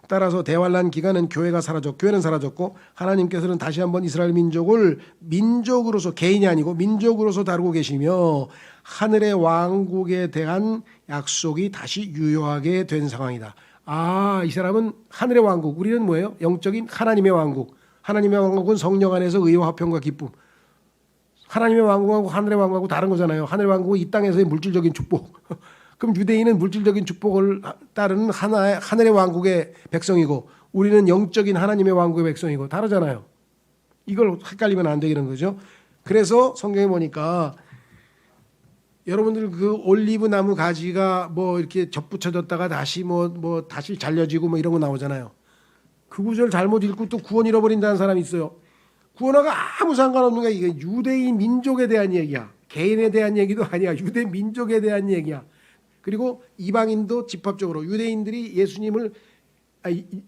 따라서 대환란 기간은 교회는 사라졌고 하나님께서는 다시 한번 이스라엘 민족을 민족으로서, 개인이 아니고 민족으로서 다루고 계시며 하늘의 왕국에 대한 약속이 다시 유효하게 된 상황이다. 이 사람은 하늘의 왕국, 우리는 뭐예요? 영적인 하나님의 왕국. 하나님의 왕국은 성령 안에서 의와 화평과 기쁨. 하나님의 왕국하고 하늘의 왕국하고 다른 거잖아요. 하늘의 왕국은 이 땅에서의 물질적인 축복. 그럼 유대인은 물질적인 축복을 따르는 하늘의 왕국의 백성이고 우리는 영적인 하나님의 왕국의 백성이고 다르잖아요. 이걸 헷갈리면 안 되는 거죠. 그래서 성경에 보니까 여러분들 그 올리브 나무 가지가 뭐 이렇게 접붙여졌다가 다시 뭐 다시 잘려지고 뭐 이런 거 나오잖아요. 그 구절 잘못 읽고 또 구원 잃어버린다는 사람이 있어요. 구원하고 아무 상관없는 게 이게 유대인 민족에 대한 얘기야. 개인에 대한 얘기도 아니야. 유대 민족에 대한 얘기야. 그리고 이방인도 집합적으로 유대인들이 예수님을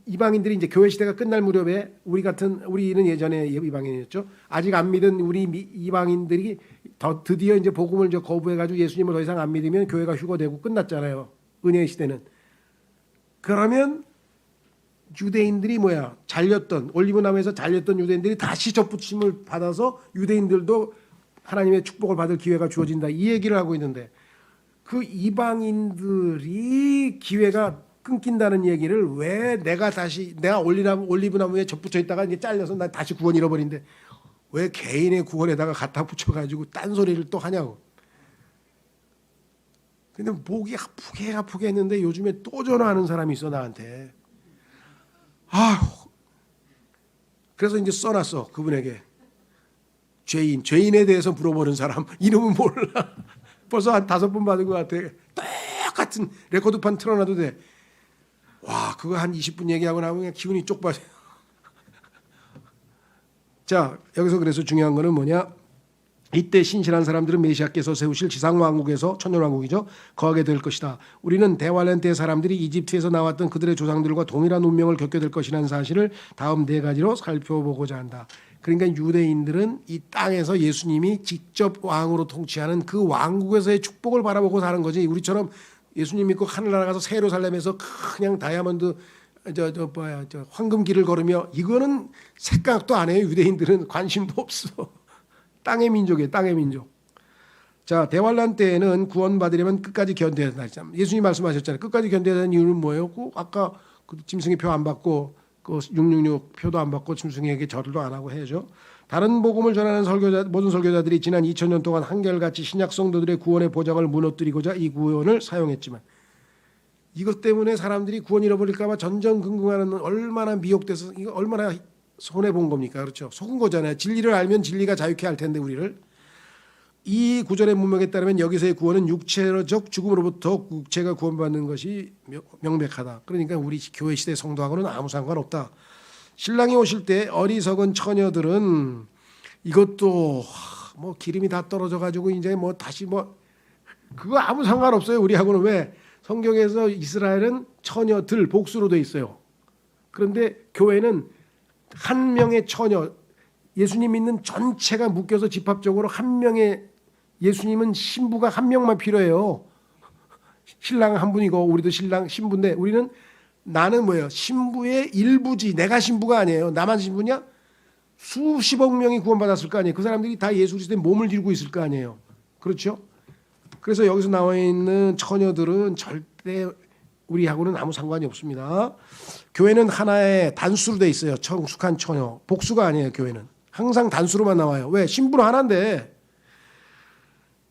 이방인들이 이제 교회 시대가 끝날 무렵에 우리는 예전에 이방인이었죠. 아직 안 믿은 우리 이방인들이 드디어 이제 복음을 거부해가지고 예수님을 더 이상 안 믿으면 교회가 휴거되고 끝났잖아요. 은혜의 시대는. 그러면 유대인들이 잘렸던 올리브나무에서 잘렸던 유대인들이 다시 접붙임을 받아서 유대인들도 하나님의 축복을 받을 기회가 주어진다. 이 얘기를 하고 있는데 그 이방인들이 기회가 끊긴다는 얘기를 왜 내가 올리브나무에 접붙여 있다가 이제 잘려서 난 다시 구원 잃어버린데 왜 개인의 구원에다가 갖다 붙여가지고 딴소리를 또 하냐고. 근데 목이 아프게 했는데 요즘에 또 전화하는 사람이 있어 나한테. 그래서 이제 써놨어 그분에게. 죄인에 대해서 물어보는 사람 이름은 몰라. 벌써 한 5번 받은 것 같아. 똑같은 레코드판 틀어놔도 돼. 와, 그거 한 20분 얘기하고 나면 그냥 기분이 쪽 빠져. 자, 여기서 그래서 중요한 거는 뭐냐? 이때 신실한 사람들은 메시아께서 세우실 지상왕국에서 천년왕국이죠. 거하게 될 것이다. 우리는 대환란 때 사람들이 이집트에서 나왔던 그들의 조상들과 동일한 운명을 겪게 될 것이라는 사실을 다음 4가지로 살펴보고자 한다. 그러니까 유대인들은 이 땅에서 예수님이 직접 왕으로 통치하는 그 왕국에서의 축복을 바라보고 사는 거지. 우리처럼 예수님 믿고 하늘나라 가서 새 예루살렘에서 그냥 다이아몬드 황금길을 걸으며 이거는 생각도 안 해요. 유대인들은 관심도 없어. 땅의 민족이에요. 땅의 민족. 자, 대환란 때에는 구원받으려면 끝까지 견뎌야 된다. 예수님 말씀하셨잖아요. 끝까지 견뎌야 되는 이유는 뭐예요? 아까 그 짐승의 표 안 받고 그 666 표도 안 받고 짐승에게 절도 안 하고 해야죠. 다른 복음을 전하는 모든 설교자들이 지난 2000년 동안 한결같이 신약 성도들의 구원의 보장을 무너뜨리고자 이 구원을 사용했지만 이것 때문에 사람들이 구원 잃어버릴까 봐 전전긍긍하는 얼마나 미혹돼서 이거 얼마나 손해 본 겁니까? 그렇죠. 속은 거잖아요. 진리를 알면 진리가 자유케 할 텐데 우리를. 이 구절의 문맥에 따르면 여기서의 구원은 육체적 죽음으로부터 육체가 구원받는 것이 명백하다. 그러니까 우리 교회 시대 성도하고는 아무 상관없다. 신랑이 오실 때 어리석은 처녀들은 이것도 뭐 기름이 다 떨어져 가지고 이제 뭐 다시 뭐 그거 아무 상관없어요. 우리하고는. 왜? 성경에서 이스라엘은 처녀들 복수로 돼 있어요. 그런데 교회는 한 명의 처녀, 예수님 믿는 전체가 묶여서 집합적으로 한 명의, 예수님은 신부가 한 명만 필요해요. 신랑 한 분이고 우리도 신랑 신부인데, 우리는 나는 뭐예요? 신부의 일부지. 내가 신부가 아니에요. 나만 신부냐? 수십억 명이 구원받았을 거 아니에요. 그 사람들이 다 예수 그리스도의 몸을 들고 있을 거 아니에요. 그렇죠? 그래서 여기서 나와 있는 처녀들은 절대 우리하고는 아무 상관이 없습니다. 교회는 하나의 단수로 돼 있어요. 성숙한 처녀. 복수가 아니에요. 교회는 항상 단수로만 나와요. 왜? 신부는 하나인데.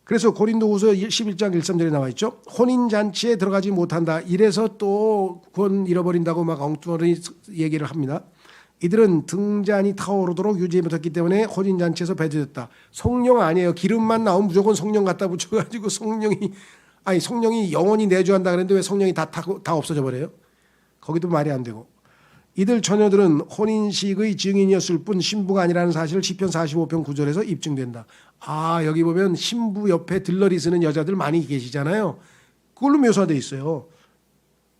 그래서 고린도후서 11장 1~3절에 나와 있죠. 혼인잔치에 들어가지 못한다. 이래서 또 구원 잃어버린다고 막 엉뚱하게 얘기를 합니다. 이들은 등잔이 타오르도록 유지해 못했기 때문에 혼인잔치에서 배제됐다. 성령 아니에요. 기름만 나오면 무조건 성령 갖다 붙여가지고 성령이 영원히 내주한다 그랬는데 왜 성령이 다 없어져 버려요? 거기도 말이 안 되고. 이들 처녀들은 혼인식의 증인이었을 뿐 신부가 아니라는 사실을 시편 45편 9절에서 입증된다. 아, 여기 보면 신부 옆에 들러리 쓰는 여자들 많이 계시잖아요. 그걸로 묘사되어 있어요.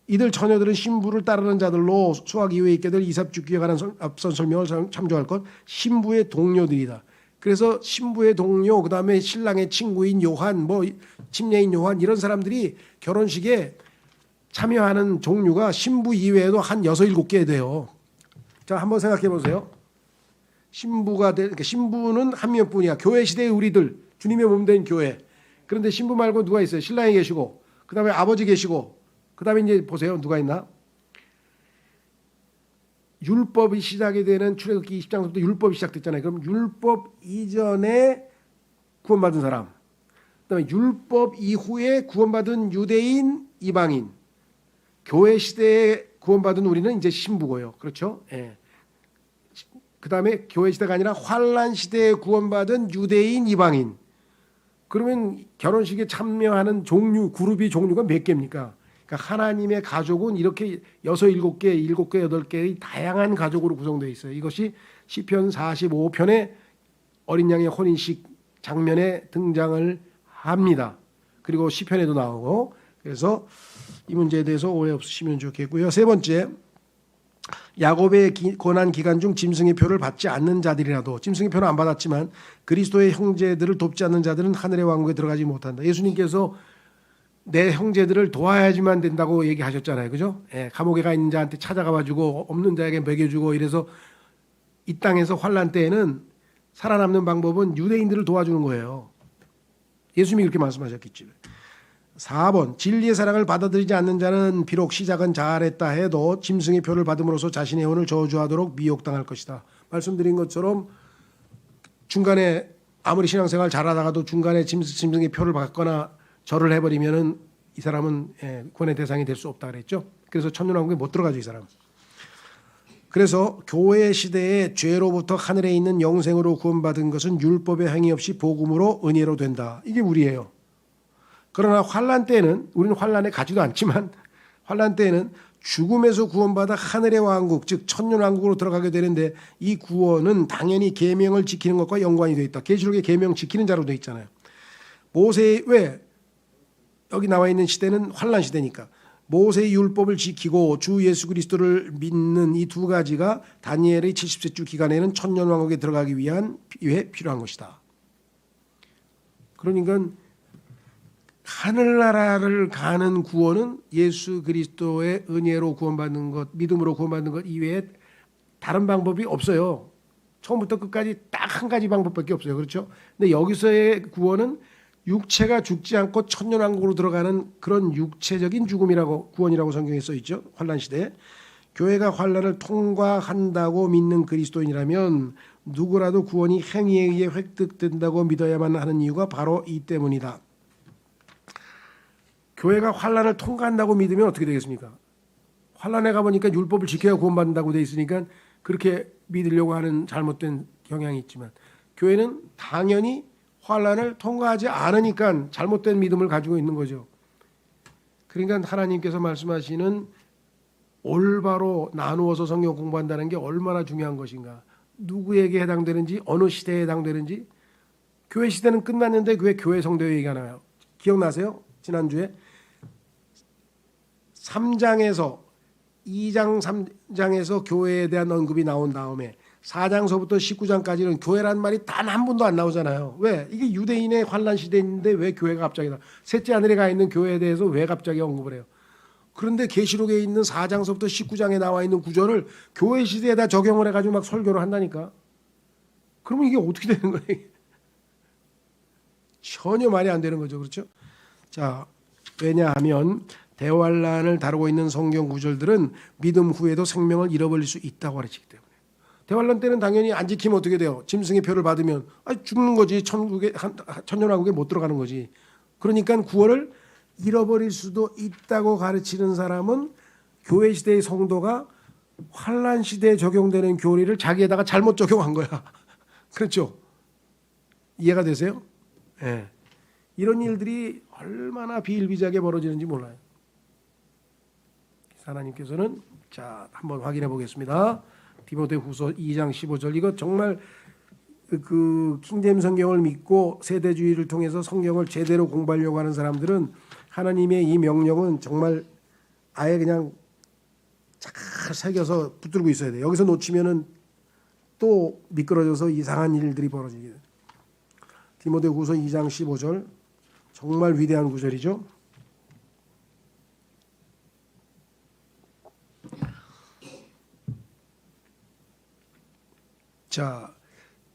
이들 처녀들은 신부를 따르는 자들로 수학 이후에 있게 될 이삽죽기에 관한 앞선 설명을 참조할 것, 신부의 동료들이다. 그래서 신부의 동료, 그 다음에 신랑의 친구인 요한, 뭐 침례인 요한, 이런 사람들이 결혼식에 참여하는 종류가 신부 이외에도 한 6, 7개 돼요. 자, 한번 생각해 보세요. 그러니까 신부는 한 명뿐이야. 교회 시대의 우리들, 주님의 몸 된 교회. 그런데 신부 말고 누가 있어요? 신랑이 계시고, 그 다음에 아버지 계시고, 그 다음에 이제 보세요. 누가 있나? 율법이 시작이 되는 출애굽기 20장부터 율법이 시작됐잖아요. 그럼 율법 이전에 구원받은 사람, 그다음에 율법 이후에 구원받은 유대인, 이방인, 교회 시대에 구원받은 우리는 이제 신부고요. 그렇죠? 예. 그다음에 교회 시대가 아니라 환란 시대에 구원받은 유대인, 이방인. 그러면 결혼식에 참여하는 그룹이 종류가 몇 개입니까? 그러니까 하나님의 가족은 이렇게 6, 7개, 7개, 8개의 다양한 가족으로 구성되어 있어요. 이것이 시편 45편의 어린 양의 혼인식 장면에 등장을 합니다. 그리고 시편에도 나오고. 그래서 이 문제에 대해서 오해 없으시면 좋겠고요. 세 번째, 야곱의 고난 기간 중 짐승의 표를 받지 않는 자들이라도, 짐승의 표는 안 받았지만 그리스도의 형제들을 돕지 않는 자들은 하늘의 왕국에 들어가지 못한다. 예수님께서 내 형제들을 도와야지만 된다고 얘기하셨잖아요. 그죠? 예, 감옥에 가 있는 자한테 찾아가가지고 없는 자에게 먹여주고 이래서 이 땅에서 환란 때에는 살아남는 방법은 유대인들을 도와주는 거예요. 예수님이 그렇게 말씀하셨겠지. 4번, 진리의 사랑을 받아들이지 않는 자는 비록 시작은 잘했다 해도 짐승의 표를 받음으로써 자신의 영혼을 저주하도록 미혹당할 것이다. 말씀드린 것처럼 중간에 아무리 신앙생활 잘하다가도 중간에 짐승의 표를 받거나 절을 해버리면은 이 사람은 구원의 대상이 될 수 없다 그랬죠. 그래서 천년왕국에 못 들어가죠, 이 사람. 그래서 교회 시대에 죄로부터 하늘에 있는 영생으로 구원받은 것은 율법의 행위 없이 복음으로 은혜로 된다. 이게 우리예요. 그러나 환란 때는, 우리는 환란에 가지도 않지만 환란 때는 죽음에서 구원받아 하늘의 왕국, 즉 천년왕국으로 들어가게 되는데, 이 구원은 당연히 계명을 지키는 것과 연관이 되어 있다. 계시록에 계명 지키는 자로 되어 있잖아요. 왜 여기 나와 있는 시대는 환란 시대니까 모세의 율법을 지키고 주 예수 그리스도를 믿는 이 두 가지가 다니엘의 70세 주 기간에는 천년왕국에 들어가기 위해 필요한 것이다. 그러니까 하늘나라를 가는 구원은 예수 그리스도의 은혜로 구원받는 것, 믿음으로 구원받는 것 이외에 다른 방법이 없어요. 처음부터 끝까지 딱 한 가지 방법밖에 없어요. 그렇죠? 근데 여기서의 구원은 육체가 죽지 않고 천년왕국으로 들어가는 그런 육체적인 구원이라고 성경에 써 있죠. 환란 시대에. 교회가 환란을 통과한다고 믿는 그리스도인이라면 누구라도 구원이 행위에 의해 획득된다고 믿어야만 하는 이유가 바로 이 때문이다. 교회가 환란을 통과한다고 믿으면 어떻게 되겠습니까? 환란에 가보니까 율법을 지켜야 구원받는다고 돼 있으니까 그렇게 믿으려고 하는 잘못된 경향이 있지만, 교회는 당연히 환란을 통과하지 않으니까 잘못된 믿음을 가지고 있는 거죠. 그러니까 하나님께서 말씀하시는 올바로 나누어서 성경 공부한다는 게 얼마나 중요한 것인가. 누구에게 해당되는지, 어느 시대에 해당되는지. 교회 시대는 끝났는데 왜 교회 성도 얘기가 나와요? 기억나세요? 지난주에 3장에서 2장 3장에서 교회에 대한 언급이 나온 다음에 4장서부터 19장까지는 교회란 말이 단 한 번도 안 나오잖아요. 왜? 이게 유대인의 환란 시대인데 왜 교회가 갑자기 셋째 하늘에 가 있는 교회에 대해서 왜 갑자기 언급을 해요? 그런데 계시록에 있는 4장서부터 19장에 나와 있는 구절을 교회 시대에다 적용을 해가지고 막 설교를 한다니까. 그러면 이게 어떻게 되는 거예요? 전혀 말이 안 되는 거죠. 그렇죠? 자, 왜냐하면 대환란을 다루고 있는 성경 구절들은 믿음 후에도 생명을 잃어버릴 수 있다고 가르치기 때문에. 대환란 때는 당연히 안 지키면 어떻게 돼요? 짐승의 표를 받으면 죽는 거지. 천년왕국에 못 들어가는 거지. 그러니까 구원을 잃어버릴 수도 있다고 가르치는 사람은 교회 시대의 성도가 환란 시대에 적용되는 교리를 자기에다가 잘못 적용한 거야. 그렇죠? 이해가 되세요? 네. 이런 일들이 얼마나 비일비재하게 벌어지는지 몰라요. 하나님께서는 자 한번 확인해 보겠습니다. 디모데후서 2장 15절. 이거 정말 그 킹제임 성경을 믿고 세대주의를 통해서 성경을 제대로 공부하려고 하는 사람들은 하나님의 이 명령은 정말 아예 그냥 잘 새겨서 붙들고 있어야 돼요. 여기서 놓치면은 또 미끄러져서 이상한 일들이 벌어지게 돼요. 디모데후서 2장 15절 정말 위대한 구절이죠. 자,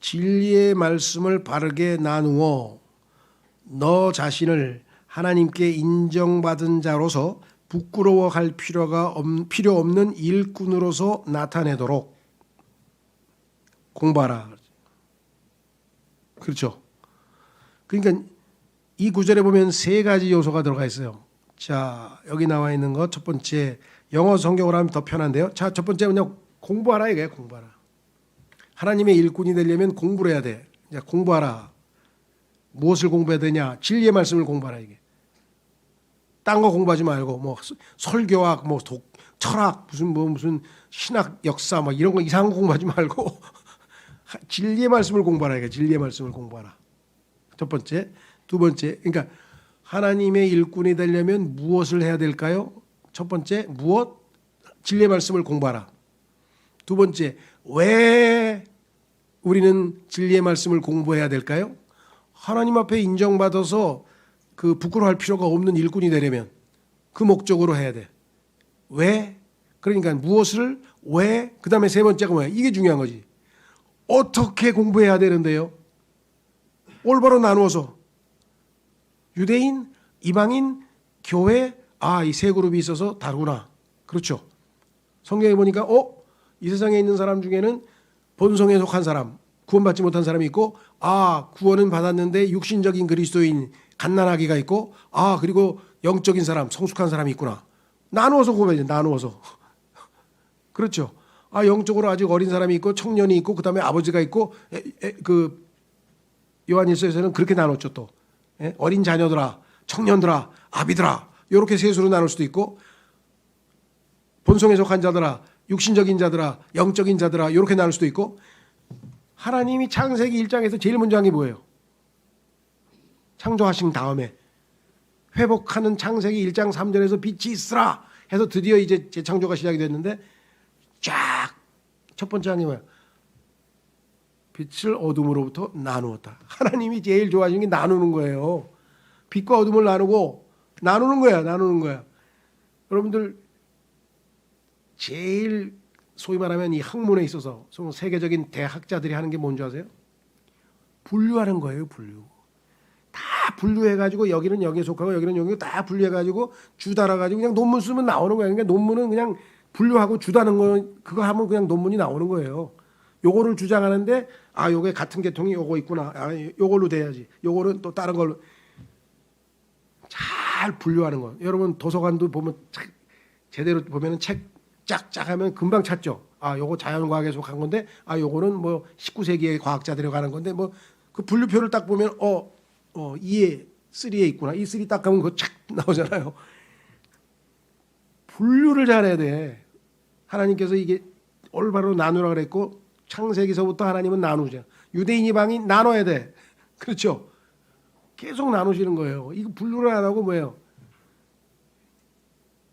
진리의 말씀을 바르게 나누어 너 자신을 하나님께 인정받은 자로서 부끄러워할 필요 없는 일꾼으로서 나타내도록 공부하라. 그렇죠? 그러니까 이 구절에 보면 세 가지 요소가 들어가 있어요. 자, 여기 나와 있는 것 첫 번째, 영어 성경으로 하면 더 편한데요. 자, 첫 번째 그냥 공부하라 이거예요. 공부하라. 하나님의 일꾼이 되려면 공부를 해야 돼. 이제 공부하라. 무엇을 공부해야 되냐? 진리의 말씀을 공부하라 이게. 딴 거 공부하지 말고 뭐 설교학, 뭐 철학, 무슨 신학, 역사 뭐 이런 거 이상한 거 공부하지 말고 진리의 말씀을 공부하라 이게. 진리의 말씀을 공부하라. 첫 번째, 두 번째. 그러니까 하나님의 일꾼이 되려면 무엇을 해야 될까요? 첫 번째, 무엇? 진리의 말씀을 공부하라. 두 번째, 왜 우리는 진리의 말씀을 공부해야 될까요? 하나님 앞에 인정받아서 그 부끄러워할 필요가 없는 일꾼이 되려면 그 목적으로 해야 돼. 왜? 그러니까 무엇을 왜? 그다음에 세 번째가 뭐야? 이게 중요한 거지. 어떻게 공부해야 되는데요? 올바로 나누어서 유대인, 이방인, 교회, 이 세 그룹이 있어서 다르구나. 그렇죠? 성경에 보니까 이 세상에 있는 사람 중에는 본성에 속한 사람, 구원받지 못한 사람이 있고, 구원은 받았는데 육신적인 그리스도인 갓난아기가 있고, 그리고 영적인 사람, 성숙한 사람이 있구나. 나누어서 공부해야지. 나누어서. 그렇죠? 영적으로 아직 어린 사람이 있고, 청년이 있고, 그 다음에 아버지가 있고, 그 요한일서에서는 그렇게 나눴죠. 또 어린 자녀들아, 청년들아, 아비들아, 이렇게 셋으로 나눌 수도 있고, 본성에 속한 자들아, 육신적인 자들아, 영적인 자들아, 이렇게 나눌 수도 있고. 하나님이 창세기 1장에서 제일 먼저 한 게 뭐예요? 창조하신 다음에 회복하는 창세기 1장 3절에서 빛이 있으라 해서 드디어 이제 재창조가 시작이 됐는데, 쫙 첫 번째 한 게 뭐예요? 빛을 어둠으로부터 나누었다. 하나님이 제일 좋아하시는 게 나누는 거예요. 빛과 어둠을 나누는 거야. 여러분들 제일 소위 말하면 이 학문에 있어서 세계적인 대학자들이 하는 게 뭔지 아세요? 분류하는 거예요. 분류. 다 분류해가지고 여기는 여기에 속하고 여기는 여기 다 분류해가지고 주 달아가지고 그냥 논문 쓰면 나오는 거예요. 그러니까 논문은 그냥 분류하고 주 다는 거 그거 하면 그냥 논문이 나오는 거예요. 요거를 주장하는데 요게 같은 계통이 요거 있구나. 요걸로 돼야지. 요거는 또 다른 걸로 잘 분류하는 거. 여러분 도서관도 보면 제대로 보면은 책 짝짝 하면 금방 찾죠. 요거 자연과학에 속한 건데 요거는 뭐 19세기의 과학자들이 가는 건데 뭐 그 분류표를 딱 보면 2에 3에 있구나. 이 3 딱 가면 그거 착 나오잖아요. 분류를 잘해야 돼. 하나님께서 이게 올바로 나누라 그랬고 창세기서부터 하나님은 나누죠. 유대인 이방인 나눠야 돼. 그렇죠? 계속 나누시는 거예요. 이거 분류를 안 하고 뭐예요?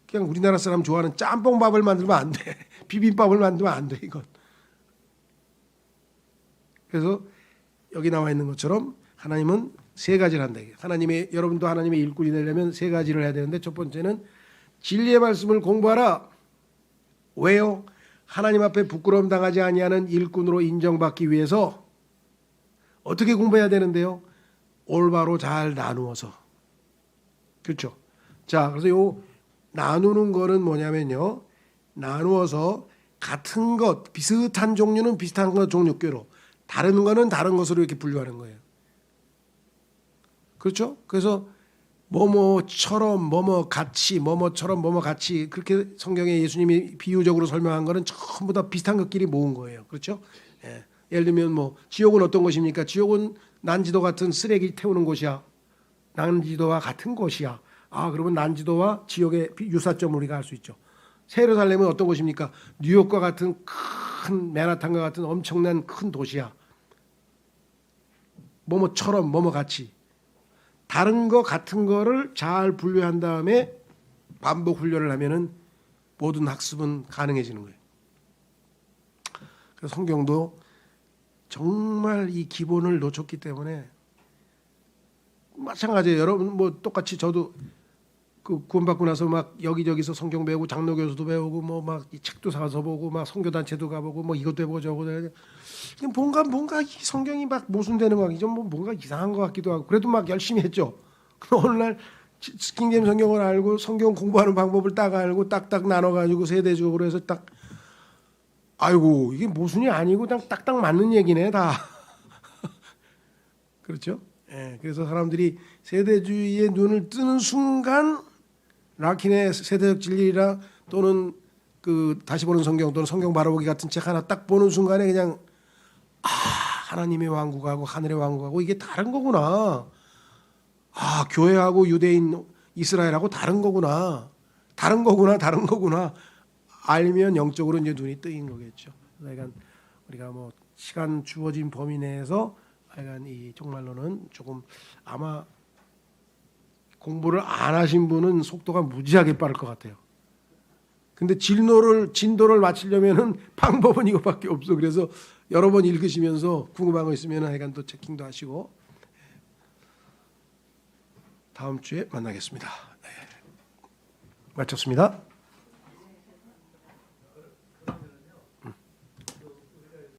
그냥 우리나라 사람 좋아하는 짬뽕밥을 만들면 안 돼. 비빔밥을 만들면 안 돼. 이건. 그래서 여기 나와 있는 것처럼 하나님은 세 가지를 한다. 하나님의 여러분도 하나님의 일꾼이 되려면 세 가지를 해야 되는데 첫 번째는 진리의 말씀을 공부하라. 왜요? 하나님 앞에 부끄러움 당하지 아니하는 일꾼으로 인정받기 위해서 어떻게 공부해야 되는데요? 올바로 잘 나누어서. 그렇죠? 자, 그래서 요 나누는 거는 뭐냐면요. 나누어서 같은 것, 비슷한 종류는 비슷한 것 종류께로, 다른 거는 다른 것으로 이렇게 분류하는 거예요. 그렇죠? 그래서 뭐뭐처럼 뭐뭐 같이 뭐뭐처럼 뭐뭐 같이 그렇게 성경에 예수님이 비유적으로 설명한 거는 전부 다 비슷한 것끼리 모은 거예요. 그렇죠? 예. 예를 들면 뭐 지옥은 어떤 곳입니까? 지옥은 난지도 같은 쓰레기 태우는 곳이야. 난지도와 같은 곳이야. 아, 그러면 난지도와 지옥의 유사점을 우리가 알 수 있죠. 새 예루살렘은 어떤 곳입니까? 뉴욕과 같은 큰 맨하탄과 같은 엄청난 큰 도시야. 뭐뭐처럼 뭐뭐 같이. 다른 거 같은 거를 잘 분류한 다음에 반복 훈련을 하면은 모든 학습은 가능해지는 거예요. 그래서 성경도 정말 이 기본을 놓쳤기 때문에 마찬가지예요. 여러분 뭐 똑같이 저도 그 구원받고 나서 막 여기저기서 성경 배우고 장로교수도 배우고 뭐 막 이 책도 사서 보고 막 선교단체도 가보고 뭐 이것도 해보고 저것도 해보고 뭔가 이 성경이 막 모순되는 거 같기도 뭐 뭔가 이상한 것 같기도 하고 그래도 막 열심히 했죠. 오늘날 킹제임 성경을 알고 성경 공부하는 방법을 딱 알고 딱딱 나눠가지고 세대적으로 해서 딱 아이고 이게 모순이 아니고 그냥 딱딱 맞는 얘기네 다. 그렇죠? 예, 그래서 사람들이 세대주의에 눈을 뜨는 순간 라킨의 세대적 진리라 또는 그 다시 보는 성경 또는 성경 바라보기 같은 책 하나 딱 보는 순간에 그냥 하나님의 왕국하고 하늘의 왕국하고 이게 다른 거구나. 교회하고 유대인 이스라엘하고 다른 거구나. 다른 거구나. 알면 영적으로 이제 눈이 뜨인 거겠죠. 그러니까 우리가 뭐 시간 주어진 범위 내에서 하여간 이 정말로는 조금 아마 공부를 안 하신 분은 속도가 무지하게 빠를 것 같아요. 근데 진도를 맞추려면은 방법은 이거밖에 없어. 그래서 여러 번 읽으시면서 궁금한 거 있으면 하여간 또 체킹도 하시고 다음 주에 만나겠습니다. 네. 마쳤습니다.